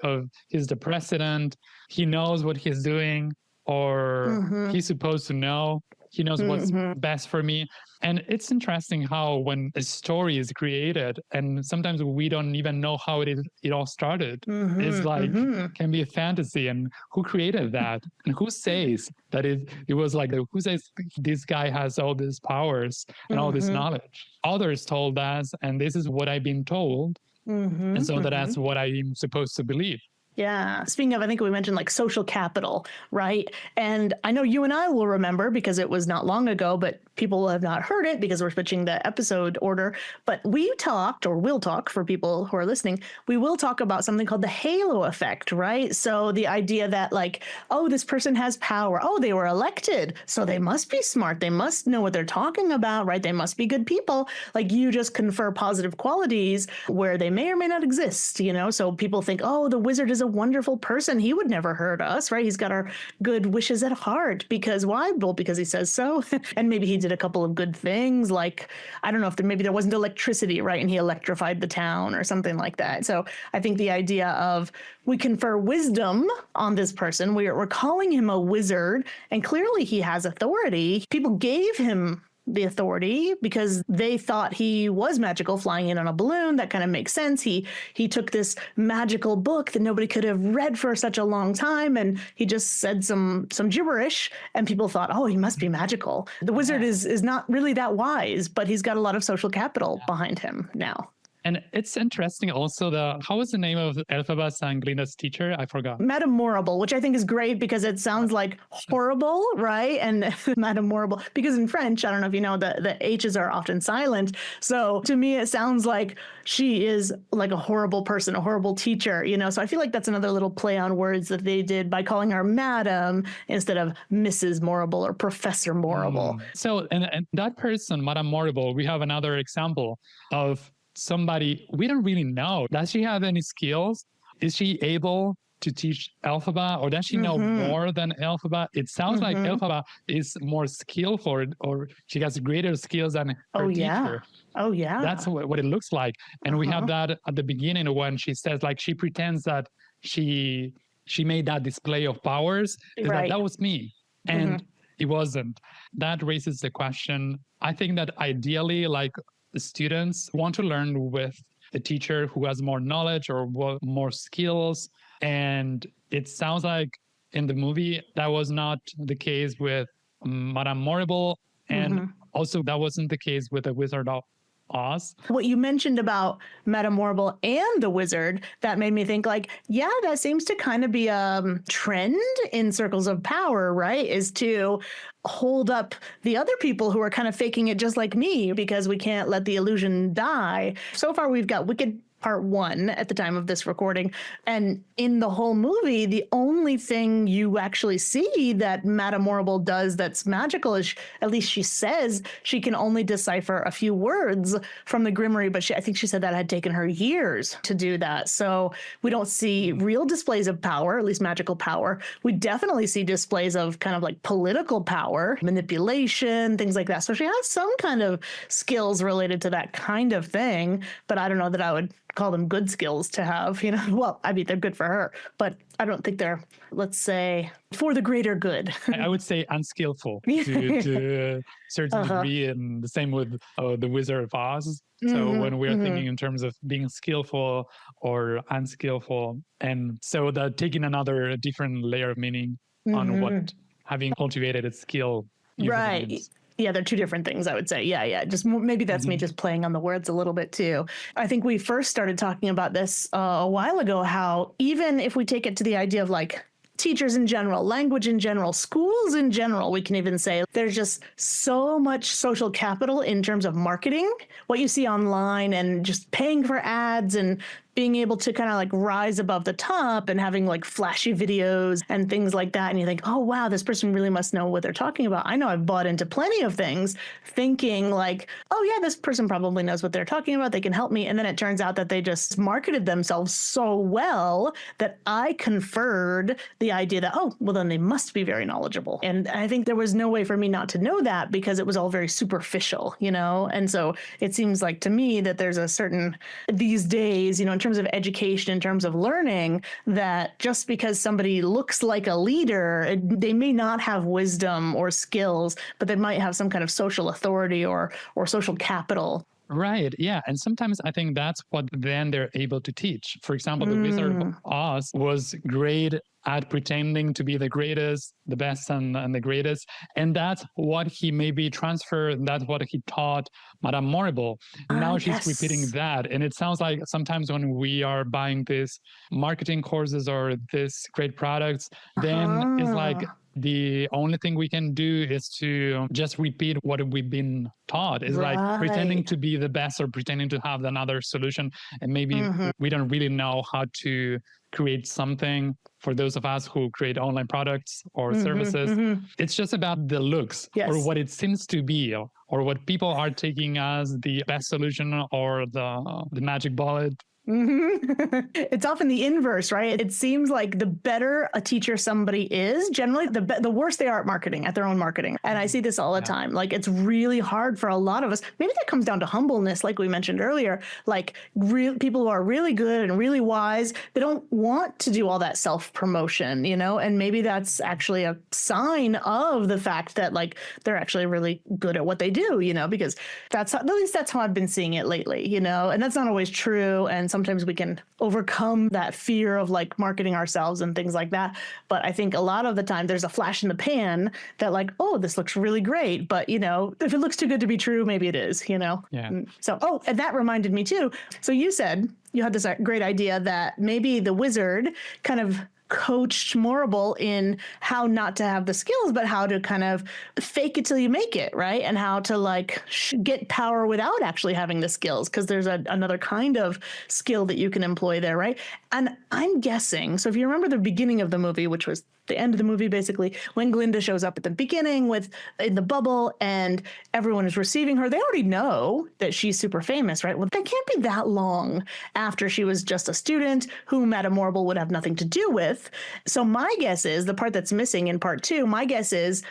he's the president, he knows what he's doing, or he's supposed to know. He knows what's best for me. And it's interesting how when a story is created, and sometimes we don't even know how it all started. It's like, can be a fantasy. And who created that? And who says that it was like, who says this guy has all these powers and all this knowledge? Others told us, and this is what I've been told. And so that's what I'm supposed to believe. Yeah. Speaking of, I think we mentioned like social capital, right? And I know you and I will remember because it was not long ago, but people have not heard it because we're switching the episode order. But we talked, or will talk for people who are listening, we will talk about something called the halo effect, right? So the idea that like, oh, this person has power. Oh, they were elected. So they must be smart. They must know what they're talking about, right? They must be good people. Like you just confer positive qualities where they may or may not exist, So people think, oh, the wizard is a wonderful person. He would never hurt us, right? He's got our good wishes at heart. Because why? Well, because he says so. And maybe he did a couple of good things. Like, I don't know if maybe there wasn't electricity, right? And he electrified the town or something like that. So I think the idea of we confer wisdom on this person. We're calling him a wizard, and clearly he has authority. People gave him the authority because they thought he was magical, flying in on a balloon. That kind of makes sense. He took this magical book that nobody could have read for such a long time, and he just said some gibberish, and people thought, oh, he must be magical. The wizard is not really that wise, but he's got a lot of social capital behind him now. And it's interesting also how was the name of Elphaba's and Galinda's teacher? I forgot. Madame Morrible, which I think is great because it sounds like horrible, right? And Madame Morrible, because in French, I don't know if you know, the H's are often silent. So to me, it sounds like she is like a horrible person, a horrible teacher, So I feel like that's another little play on words that they did by calling her Madame instead of Mrs. Morrible or Professor Morrible. So, and that person, Madame Morrible, we have another example of somebody we don't really know. Does she have any skills? Is she able to teach Elphaba, or does she know more than Elphaba? It sounds like Elphaba is more skillful, or she has greater skills than her teacher. Oh, yeah. That's what it looks like. And we have that at the beginning when she says, like, she pretends that she made that display of powers. Right. That was me. And it wasn't. That raises the question. I think that ideally, like, the students want to learn with a teacher who has more knowledge or more skills. And it sounds like in the movie, that was not the case with Madame Morrible. And also that wasn't the case with the Wizard of Oz. What you mentioned about Madame Morrible and the wizard, that made me think like, yeah, that seems to kind of be a trend in circles of power, right? Is to hold up the other people who are kind of faking it just like me because we can't let the illusion die. So far, we've got wicked part one at the time of this recording. And in the whole movie, the only thing you actually see that Madame Morrible does that's magical is, at least she says, she can only decipher a few words from the Grimoire, but I think she said that had taken her years to do that. So we don't see real displays of power, at least magical power. We definitely see displays of kind of like political power, manipulation, things like that. So she has some kind of skills related to that kind of thing, but I don't know that I would call them good skills to have, you know. Well, I mean, they're good for her, but I don't think they're, let's say, for the greater good. I would say unskillful to a certain degree, and the same with the Wizard of Oz. So when we're thinking in terms of being skillful or unskillful, and so that taking another different layer of meaning on what having cultivated a skill right means. Yeah, they're two different things, I would say. Yeah. Just maybe that's me just playing on the words a little bit too. I think we first started talking about this a while ago, how even if we take it to the idea of like teachers in general, language in general, schools in general, we can even say there's just so much social capital in terms of marketing, what you see online and just paying for ads and being able to kind of like rise above the top and having like flashy videos and things like that. And you think, oh, wow, this person really must know what they're talking about. I know I've bought into plenty of things thinking like, oh, yeah, this person probably knows what they're talking about. They can help me. And then it turns out that they just marketed themselves so well that I conferred the idea that, oh, well, then they must be very knowledgeable. And I think there was no way for me not to know that because it was all very superficial, you know? And so it seems like to me that there's a certain, these days, you know, in terms of education, in terms of learning, that just because somebody looks like a leader, they may not have wisdom or skills, but they might have some kind of social authority or social capital. Right. Yeah. And sometimes I think that's what then they're able to teach. For example, the Wizard of Oz was great at pretending to be the greatest, the best and the greatest. And that's what he maybe transferred. That's what he taught Madame Morrible. Now she's repeating that. And it sounds like sometimes when we are buying these marketing courses or these great products, then it's like, the only thing we can do is to just repeat what we've been taught. It's like pretending to be the best or pretending to have another solution. And maybe we don't really know how to create something for those of us who create online products or services. It's just about the looks or what it seems to be or what people are taking as the best solution or the magic bullet. It's often the inverse, right? It seems like the better a teacher somebody is, generally, the worse they are at marketing, at their own marketing. And I see this all the time. Like, it's really hard for a lot of us. Maybe that comes down to humbleness, like we mentioned earlier. Like, people who are really good and really wise, they don't want to do all that self-promotion, you know? And maybe that's actually a sign of the fact that, like, they're actually really good at what they do, you know? Because at least that's how I've been seeing it lately, you know? And that's not always true. And sometimes we can overcome that fear of like marketing ourselves and things like that. But I think a lot of the time there's a flash in the pan that like, oh, this looks really great. But, you know, if it looks too good to be true, maybe it is, you know? Yeah. So, and that reminded me too. So you said you had this great idea that maybe the wizard kind of coached Morrible in how not to have the skills, but how to kind of fake it till you make it, right? And how to like get power without actually having the skills, because there's another kind of skill that you can employ there, right? And I'm guessing, so if you remember the beginning of the movie, which was the end of the movie, basically, when Galinda shows up at the beginning in the bubble and everyone is receiving her, they already know that she's super famous, right? Well, that can't be that long after she was just a student who Madame Morrible would have nothing to do with. So my guess is, the part that's missing in part two, my guess is,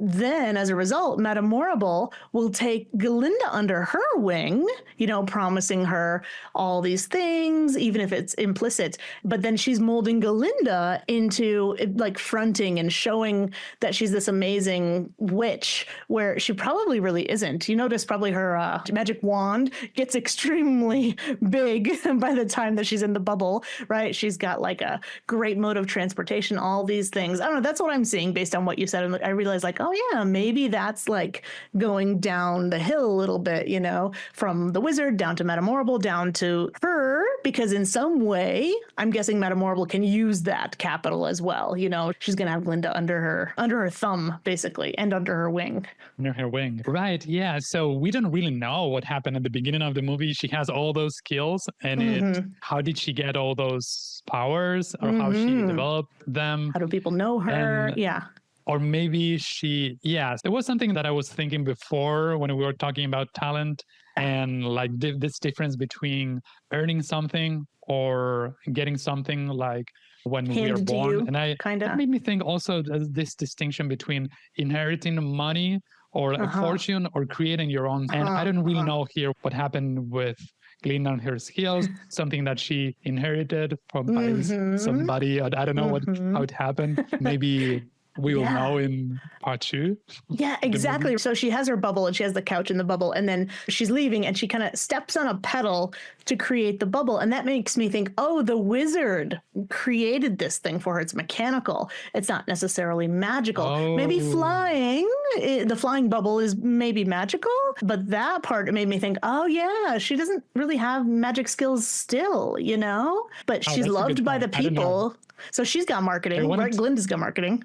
then, as a result, Madame Morrible will take Galinda under her wing, you know, promising her all these things, even if it's implicit. But then she's molding Galinda into like fronting and showing that she's this amazing witch, where she probably really isn't. You notice probably her magic wand gets extremely big by the time that she's in the bubble, right? She's got like a great mode of transportation, all these things. I don't know. That's what I'm seeing based on what you said. And I realized like, oh yeah, maybe that's like going down the hill a little bit, you know, from the wizard down to Madame Morrible, down to her because in some way, I'm guessing Madame Morrible can use that capital as well. You know, she's going to have Glinda under her thumb, basically, and under her wing. Under her wing. Right. Yeah. So we don't really know what happened at the beginning of the movie. She has all those skills, and how did she get all those powers, or how she developed them? How do people know her? Yeah. Or maybe there was something that I was thinking before when we were talking about talent and like this difference between earning something or getting something, like when we are born. And that made me think also this distinction between inheriting money or a fortune or creating your own. And I don't really know here what happened with Galinda and her skills, something that she inherited from somebody. I don't know how it happened. Maybe we will know in part 2. Yeah, exactly. So she has her bubble and she has the couch in the bubble, and then she's leaving and she kind of steps on a pedal to create the bubble. And that makes me think, oh, the wizard created this thing for her. It's mechanical. It's not necessarily magical. Oh. Maybe flying, the flying bubble is maybe magical, but that part made me think, oh yeah, she doesn't really have magic skills still, you know, but she's loved by the people. So she's got marketing, right? Glinda's got marketing.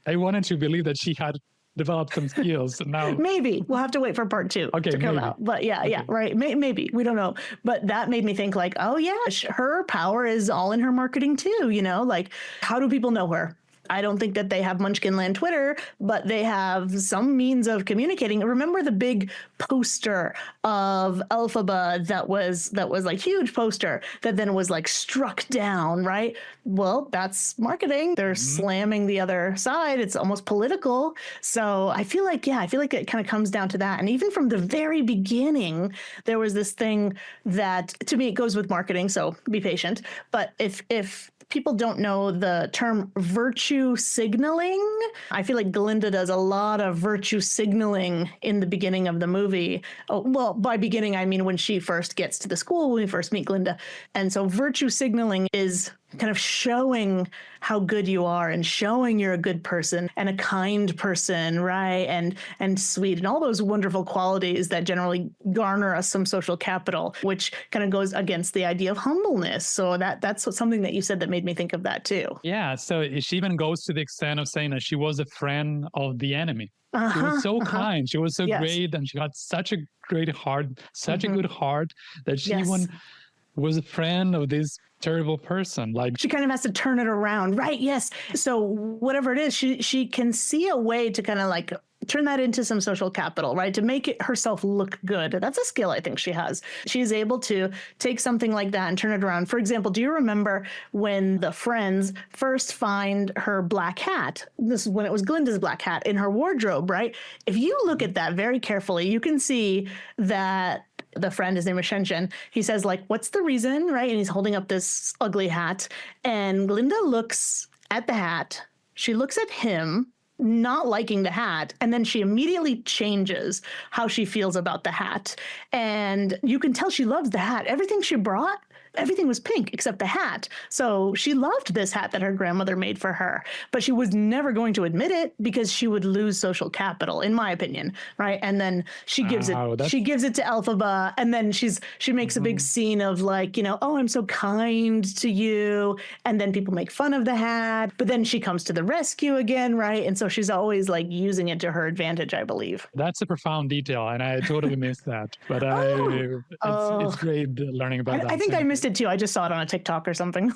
I wanted to believe that she had developed some skills. Now maybe we'll have to wait for part 2 to come out. But yeah, right. Maybe we don't know. But that made me think like, oh yeah, her power is all in her marketing too. You know, like how do people know her? I don't think that they have Munchkinland Twitter, but they have some means of communicating. Remember the big poster of Elphaba that was like huge poster that then was like struck down, right? Well, that's marketing. They're slamming the other side. It's almost political. So I feel like it kind of comes down to that. And even from the very beginning, there was this thing that to me, it goes with marketing. So be patient. But if people don't know the term virtue signaling, I feel like Galinda does a lot of virtue signaling in the beginning of the movie. Oh, well, by beginning, I mean when she first gets to the school, when we first meet Glinda. And so virtue signaling is kind of showing how good you are and showing you're a good person and a kind person, right? And sweet and all those wonderful qualities that generally garner us some social capital, which kind of goes against the idea of humbleness. So that's something that you said that made me think of that too. Yeah. So she even goes to the extent of saying that she was a friend of the enemy. She was so kind. She was so great. And she had such a great heart, such a good heart that she even was a friend of this terrible person. Like she kind of has to turn it around, right? Yes. So whatever it is, she can see a way to kind of like turn that into some social capital, right? To make it herself look good. That's a skill I think she has. She's able to take something like that and turn it around. For example, do you remember when the friends first find her black hat? This is when it was Glinda's black hat in her wardrobe, right? If you look at that very carefully, you can see that the friend, his name is Shenshen, he says like, what's the reason, right? And he's holding up this ugly hat. And Glinda looks at the hat. She looks at him, not liking the hat, and then she immediately changes how she feels about the hat. And you can tell she loves the hat. Everything she brought, everything was pink except the hat. So she loved this hat that her grandmother made for her, but she was never going to admit it because she would lose social capital, in my opinion, right? And then she gives it to Elphaba, and then she makes a big scene of like, you know, oh, I'm so kind to you, and then people make fun of the hat, but then she comes to the rescue again, right? And so she's always like using it to her advantage, I believe. That's a profound detail, and I totally missed that. But it's great learning about that. I think I missed it too. I just saw it on a TikTok or something.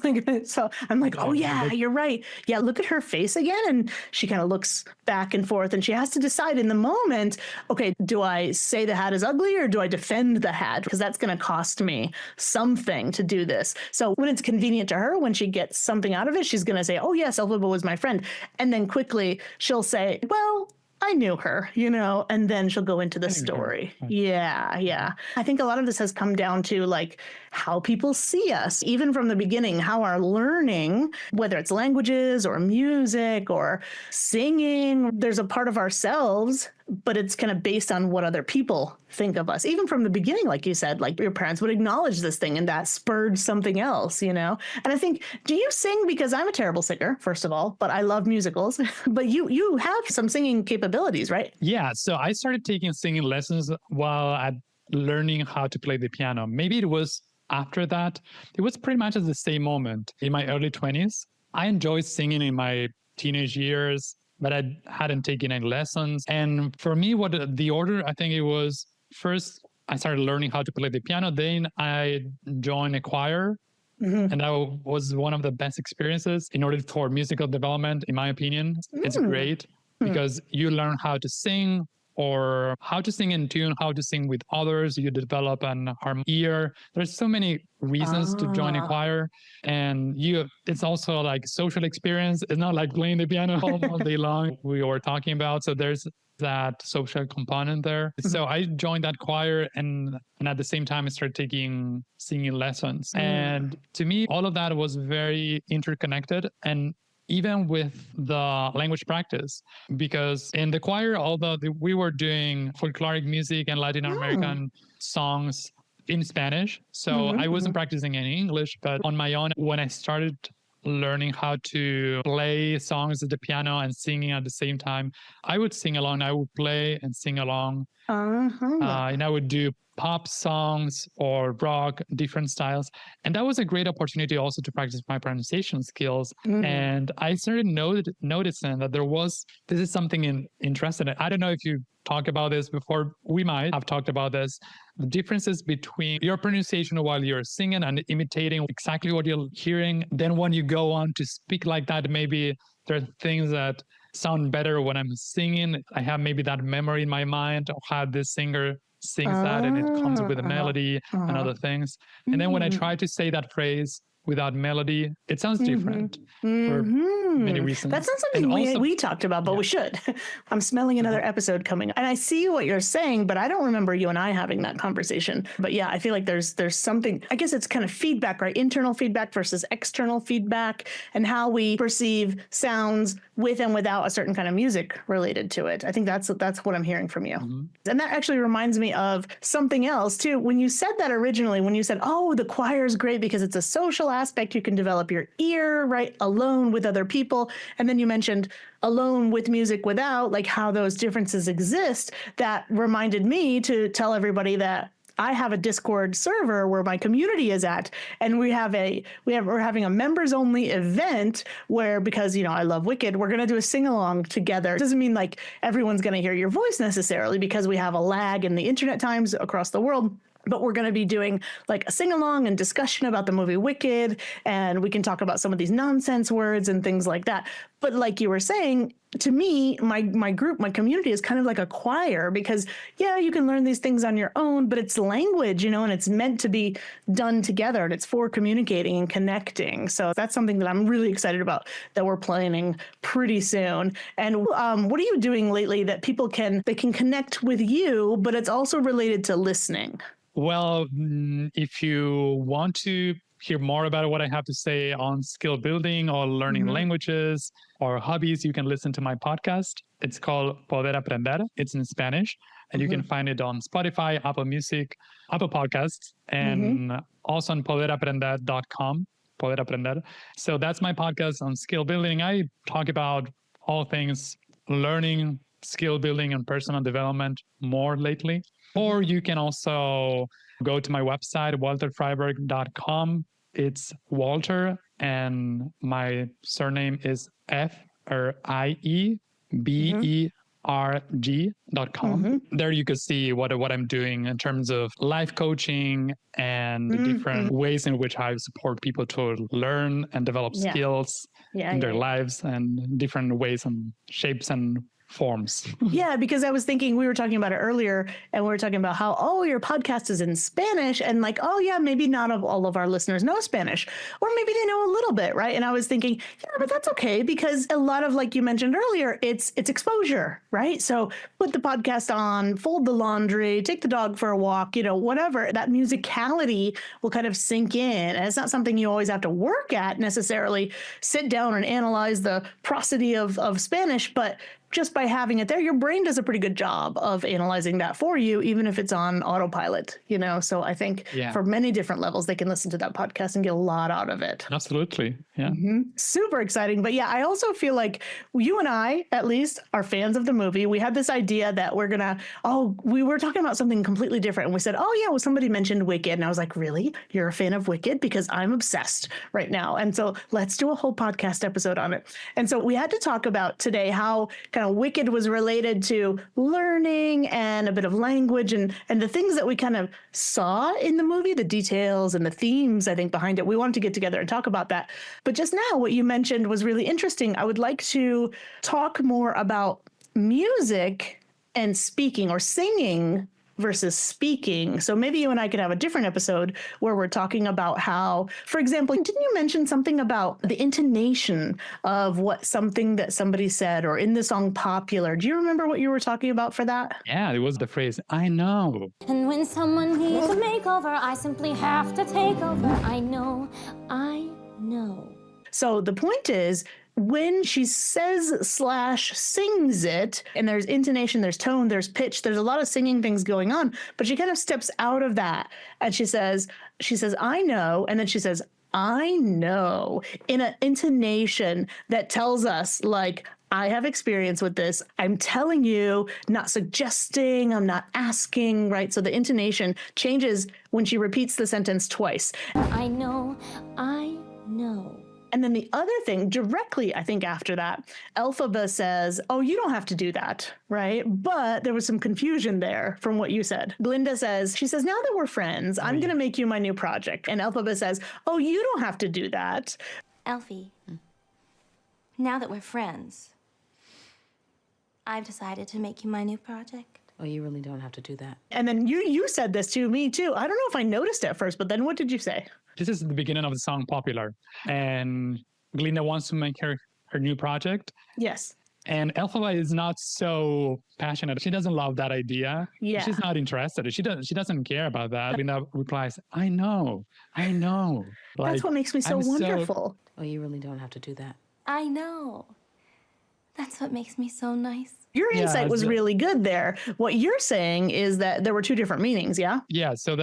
So I'm like, oh yeah, you're right. Yeah, look at her face again. And she kind of looks back and forth and she has to decide in the moment, okay, do I say the hat is ugly or do I defend the hat? Because that's going to cost me something to do this. So when it's convenient to her, when she gets something out of it, she's going to say, oh yes, Elphaba was my friend. And then quickly she'll say, well, I knew her, you know, and then she'll go into the story. Yeah. I think a lot of this has come down to like how people see us, even from the beginning, how our learning, whether it's languages or music or singing, there's a part of ourselves, but it's kind of based on what other people think of us. Even from the beginning, like you said, like your parents would acknowledge this thing and that spurred something else, you know? And I think, do you sing? Because I'm a terrible singer, first of all, but I love musicals. But you have some singing capabilities, right? Yeah. So I started taking singing lessons while learning how to play the piano. Maybe it was after that, it was pretty much at the same moment in my early 20s. I enjoyed singing in my teenage years, but I hadn't taken any lessons. And for me, what the order, I think it was first, I started learning how to play the piano. Then I joined a choir. And that was one of the best experiences in order for musical development, in my opinion. It's great because you learn how to sing or how to sing in tune, how to sing with others. You develop an ear. There's so many reasons to join a choir. And it's also like social experience. It's not like playing the piano all day long we were talking about. So there's that social component there. So I joined that choir and at the same time I started taking singing lessons. And to me, all of that was very interconnected. And even with the language practice, because in the choir, although we were doing folkloric music and Latin American songs in Spanish, so I wasn't practicing in English, but on my own, when I started learning how to play songs at the piano and singing at the same time, I would sing along, I would play and sing along. And I would do pop songs or rock, different styles. And that was a great opportunity also to practice my pronunciation skills. And I started noticing that this is something interesting. I don't know if you talked about this before. We might have talked about this. The differences between your pronunciation while you're singing and imitating exactly what you're hearing. Then when you go on to speak like that, maybe there are things that sound better when I'm singing. I have maybe that memory in my mind of how this singer sings that and it comes with a melody and other things. And then when I try to say that phrase without melody, it sounds different for many reasons. That's not something we talked about, but we should. I'm smelling another episode coming. And I see what you're saying, but I don't remember you and I having that conversation. But yeah, I feel like there's something, I guess it's kind of feedback, right? Internal feedback versus external feedback, and how we perceive sounds with and without a certain kind of music related to it. I think that's what I'm hearing from you. And that actually reminds me of something else too. When you said that originally, when you said, oh, the choir is great because it's a social aspect, you can develop your ear, right, alone with other people. And then you mentioned alone with music without, like how those differences exist. That reminded me to tell everybody that I have a Discord server where my community is at, and we're having a members only event where, because, you know, I love Wicked, we're going to do a sing along together. It doesn't mean like everyone's going to hear your voice necessarily, because we have a lag in the internet times across the world. But we're going to be doing like a sing-along and discussion about the movie Wicked, and we can talk about some of these nonsense words and things like that. But like you were saying, to me, my group, my community is kind of like a choir, because yeah, you can learn these things on your own, but it's language, you know, and it's meant to be done together, and it's for communicating and connecting. So that's something that I'm really excited about that we're planning pretty soon. And what are you doing lately that people can connect with you, but it's also related to listening? Well, if you want to hear more about what I have to say on skill building or learning languages or hobbies, you can listen to my podcast. It's called Poder Aprender. It's in Spanish, and you can find it on Spotify, Apple Music, Apple Podcasts, and also on poderaprender.com. Poder Aprender. So that's my podcast on skill building. I talk about all things learning, skill building, and personal development more lately. Or you can also go to my website, walterfreiberg.com. It's Walter, and my surname is FRIEBERG.com. There you can see what I'm doing in terms of life coaching and the different ways in which I support people to learn and develop skills in their lives, and different ways and shapes and forms. Yeah, because I was thinking, we were talking about it earlier, and we were talking about how, oh, your podcast is in Spanish, and like, oh yeah, maybe not all of our listeners know Spanish, or maybe they know a little bit, right? And I was thinking, yeah, but that's okay, because a lot of, like you mentioned earlier, it's exposure, right? So put the podcast on, fold the laundry, take the dog for a walk, you know, whatever. That musicality will kind of sink in, and it's not something you always have to work at necessarily, sit down and analyze the prosody of Spanish, but just by having it there, your brain does a pretty good job of analyzing that for you, even if it's on autopilot, So I think for many different levels, they can listen to that podcast and get a lot out of it. Absolutely. Yeah. Super exciting. But I also feel like you and I, at least, are fans of the movie. We had this idea that we were talking about something completely different. And we said, somebody mentioned Wicked. And I was like, really? You're a fan of Wicked? Because I'm obsessed right now. And so let's do a whole podcast episode on it. And so we had to talk about today how kind of Wicked was related to learning and a bit of language and the things that we kind of saw in the movie, the details and the themes, I think, behind it. We wanted to get together and talk about that. But just now, what you mentioned was really interesting. I would like to talk more about music and speaking or singing versus speaking. So maybe you and I could have a different episode where we're talking about how, for example, didn't you mention something about the intonation of something that somebody said or in the song Popular? Do you remember what you were talking about for that? Yeah, it was the phrase, I know. And when someone needs a makeover, I simply have to take over. I know. So the point is, when she says/sings it, and there's intonation, there's tone, there's pitch, there's a lot of singing things going on, but she kind of steps out of that and she says, I know, and then she says, I know, in an intonation that tells us, like, I have experience with this. I'm telling you, not suggesting, I'm not asking, right? So the intonation changes when she repeats the sentence twice. I know. And then the other thing, directly, I think after that, Elphaba says, oh, you don't have to do that, right? But there was some confusion there from what you said. Galinda says, now that we're friends, I'm going to make you my new project. And Elphaba says, oh, you don't have to do that. Elfie, now that we're friends, I've decided to make you my new project. Oh, you really don't have to do that. And then you said this to me too. I don't know if I noticed at first, but then what did you say? This is the beginning of the song Popular. And Galinda wants to make her new project. Yes. And Elphaba is not so passionate. She doesn't love that idea. Yeah. She's not interested. She doesn't care about that. Galinda replies, I know. That's what makes me so wonderful. Oh, you really don't have to do that. I know. That's what makes me so nice. Your insight was really good there. What you're saying is that there were two different meanings, yeah? Yeah, so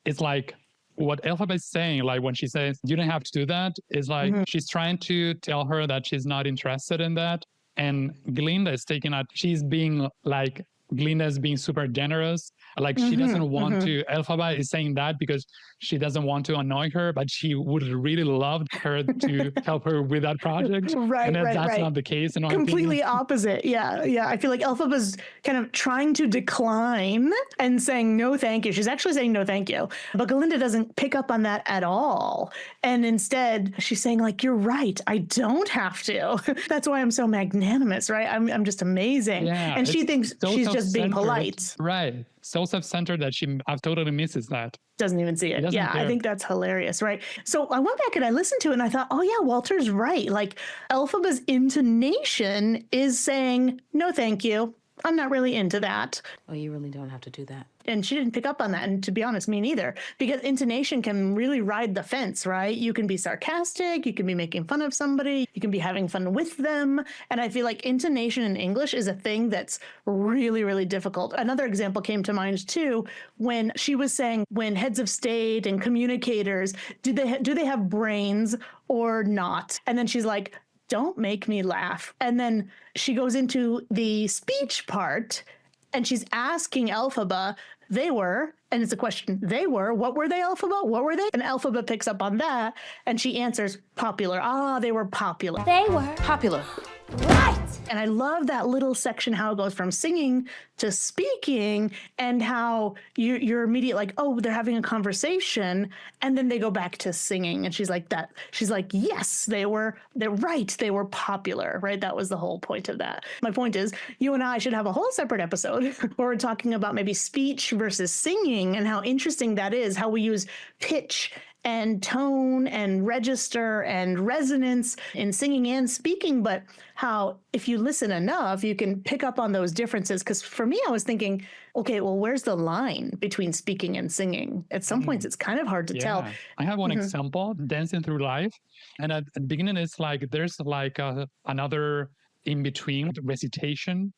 it's like what Elphaba is saying, like when she says, you don't have to do that, is like she's trying to tell her that she's not interested in that. And Galinda is taking out, she's being like, Galinda is being super generous. Like she doesn't want to, Elphaba is saying that because she doesn't want to annoy her, but she would really love her to help her with that project. Right, and that's right. not the case. In Completely opposite. Yeah. I feel like Elphaba's kind of trying to decline and saying no thank you. She's actually saying no thank you. But Galinda doesn't pick up on that at all. And instead, she's saying like, you're right. I don't have to. That's why I'm so magnanimous, right? I'm just amazing. Yeah, and she thinks so she's just being polite. Right. So self-centered that she totally misses that. Doesn't even see it. Yeah, care. I think that's hilarious, right? So I went back and I listened to it and I thought, oh yeah, Walter's right. Like Elphaba's intonation is saying, no, thank you. I'm not really into that. Oh, you really don't have to do that. And she didn't pick up on that. And to be honest, me neither. Because intonation can really ride the fence, right? You can be sarcastic. You can be making fun of somebody. You can be having fun with them. And I feel like intonation in English is a thing that's really, really difficult. Another example came to mind too, when she was saying when heads of state and communicators, do they have brains or not? And then she's like, don't make me laugh. And then she goes into the speech part and she's asking Elphaba, they were, and it's a question, they were, what were they, Elphaba? What were they? And Elphaba picks up on that and she answers popular. Ah, they were popular. They were Popular. right. And I love that little section, how it goes from singing to speaking and how you're immediate like, oh, they're having a conversation. And then they go back to singing. And she's like that. She's like, yes, they're right. They were popular, right? That was the whole point of that. My point is you and I should have a whole separate episode where we're talking about maybe speech versus singing and how interesting that is, how we use pitch and tone and register and resonance in singing and speaking, but how if you listen enough, you can pick up on those differences. Because for me, I was thinking, okay, well, where's the line between speaking and singing? At some points, it's kind of hard to tell. I have one example, Dancing Through Life. And at the beginning, it's like, there's like another in between recitation,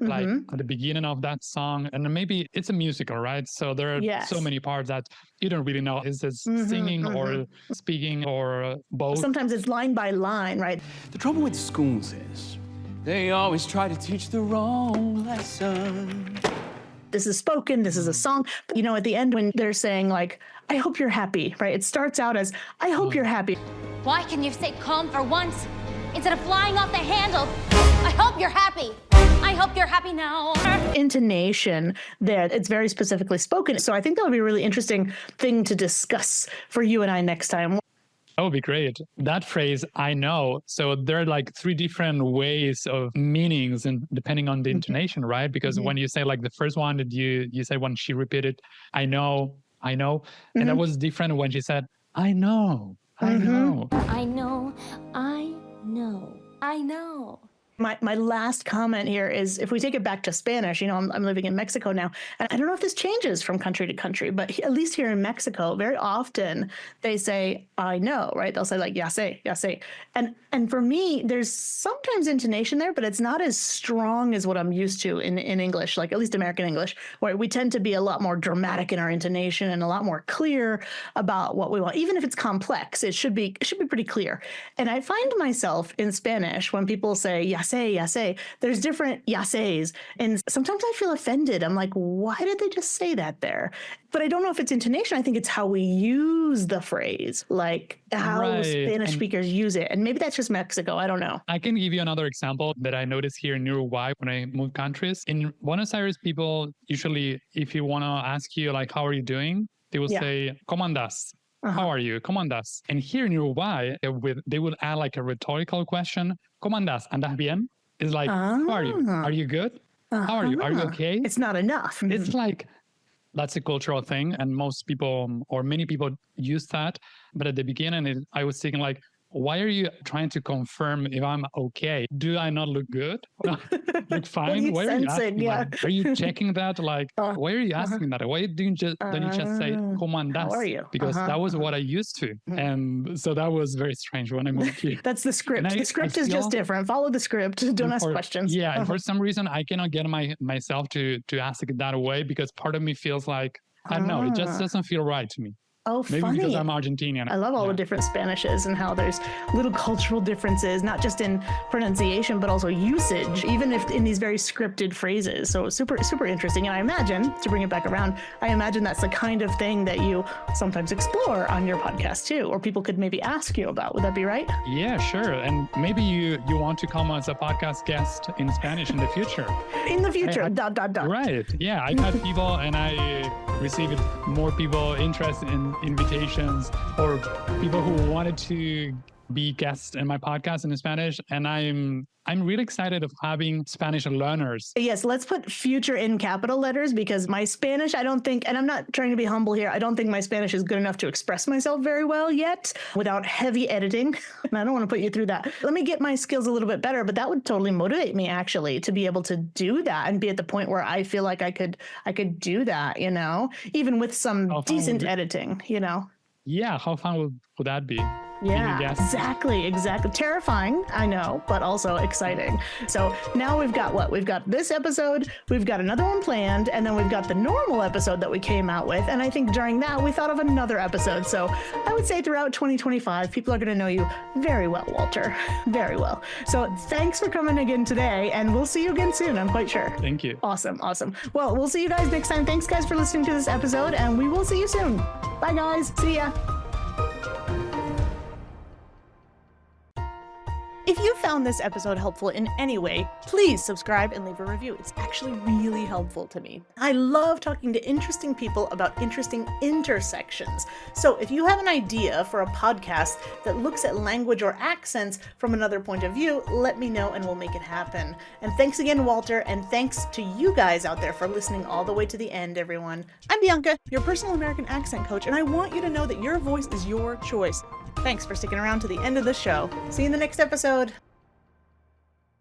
like at the beginning of that song. And maybe it's a musical, right? So there are so many parts that you don't really know. Is this singing or speaking or both? Sometimes it's line by line, right? The trouble with schools is they always try to teach the wrong lesson. This is spoken, this is a song. But, at the end when they're saying like, I hope you're happy, right? It starts out as, I hope you're happy. Why can you stay calm for once instead of flying off the handle? I hope you're happy. I hope you're happy now. Intonation there, it's very specifically spoken. So I think that would be a really interesting thing to discuss for you and I next time. That would be great. That phrase, I know. So there are like 3 different ways of meanings and depending on the intonation, right? Because when you say like the first one that you say when she repeated, I know. And that was different when she said, I know. I know. My last comment here is if we take it back to Spanish, I'm living in Mexico now, and I don't know if this changes from country to country, but at least here in Mexico, very often they say, I know, right? They'll say like, ya sé. And for me, there's sometimes intonation there, but it's not as strong as what I'm used to in English, like at least American English, where we tend to be a lot more dramatic in our intonation and a lot more clear about what we want. Even if it's complex, it should be pretty clear. And I find myself in Spanish when people say, ya sé, there's different ya sés. And sometimes I feel offended. I'm like, why did they just say that there? But I don't know if it's intonation. I think it's how we use the phrase, like how Spanish speakers use it. And maybe that's just Mexico. I don't know. I can give you another example that I noticed here in Uruguay when I moved countries. In Buenos Aires, people usually, if you want to ask you like, how are you doing? They will say, ¿Cómo andas? How are you? ¿Cómo andas? And here in Uruguay, they would add like a rhetorical question. ¿Cómo andas? ¿Andas bien? It's like, how are you? Are you good? How are you? Are you okay? It's not enough. It's like, that's a cultural thing. And most people or many people use that. But at the beginning, I was thinking like, why are you trying to confirm if I'm okay? Do I not look good? Look fine? Why are you asking? Like, are you checking that? Like, why are you asking that? Why don't you just say "Cómo andas"? How are you? Because that was what I used to, and so that was very strange when I moved here. That's the script. The script is just different. Follow the script. Don't ask questions. Yeah, and for some reason I cannot get myself to ask it that way because part of me feels like I don't know. It just doesn't feel right to me. Oh, maybe funny. because I'm Argentinian. I love all the different Spanishes and how there's little cultural differences, not just in pronunciation, but also usage, even if in these very scripted phrases. So super, super interesting. And I imagine, to bring it back around, I imagine that's the kind of thing that you sometimes explore on your podcast too, or people could maybe ask you about. Would that be right? Yeah, sure. And maybe you want to come as a podcast guest in Spanish in the future. In the future, ... Right. Yeah, I've had people and I received more people interested in invitations or people who wanted to be guests in my podcast in Spanish. And I'm really excited of having Spanish learners. Yes, let's put future in capital letters because my Spanish, I don't think, and I'm not trying to be humble here, I don't think my Spanish is good enough to express myself very well yet without heavy editing. And I don't want to put you through that. Let me get my skills a little bit better, but that would totally motivate me actually to be able to do that and be at the point where I feel like I could do that, even with some decent editing, Yeah, how fun would that be? Yeah, exactly. Terrifying, I know, but also exciting. So now we've got what? We've got this episode, we've got another one planned, and then we've got the normal episode that we came out with. And I think during that, we thought of another episode. So I would say throughout 2025, people are going to know you very well, Walter. Very well. So thanks for coming again today, and we'll see you again soon, I'm quite sure. Thank you. Awesome. Well, we'll see you guys next time. Thanks, guys, for listening to this episode, and we will see you soon. Bye, guys. See ya. If you found this episode helpful in any way, please subscribe and leave a review. It's actually really helpful to me. I love talking to interesting people about interesting intersections. So if you have an idea for a podcast that looks at language or accents from another point of view, let me know and we'll make it happen. And thanks again, Walter, and thanks to you guys out there for listening all the way to the end, everyone. I'm Bianca, your personal American accent coach, and I want you to know that your voice is your choice. Thanks for sticking around to the end of the show. See you in the next episode.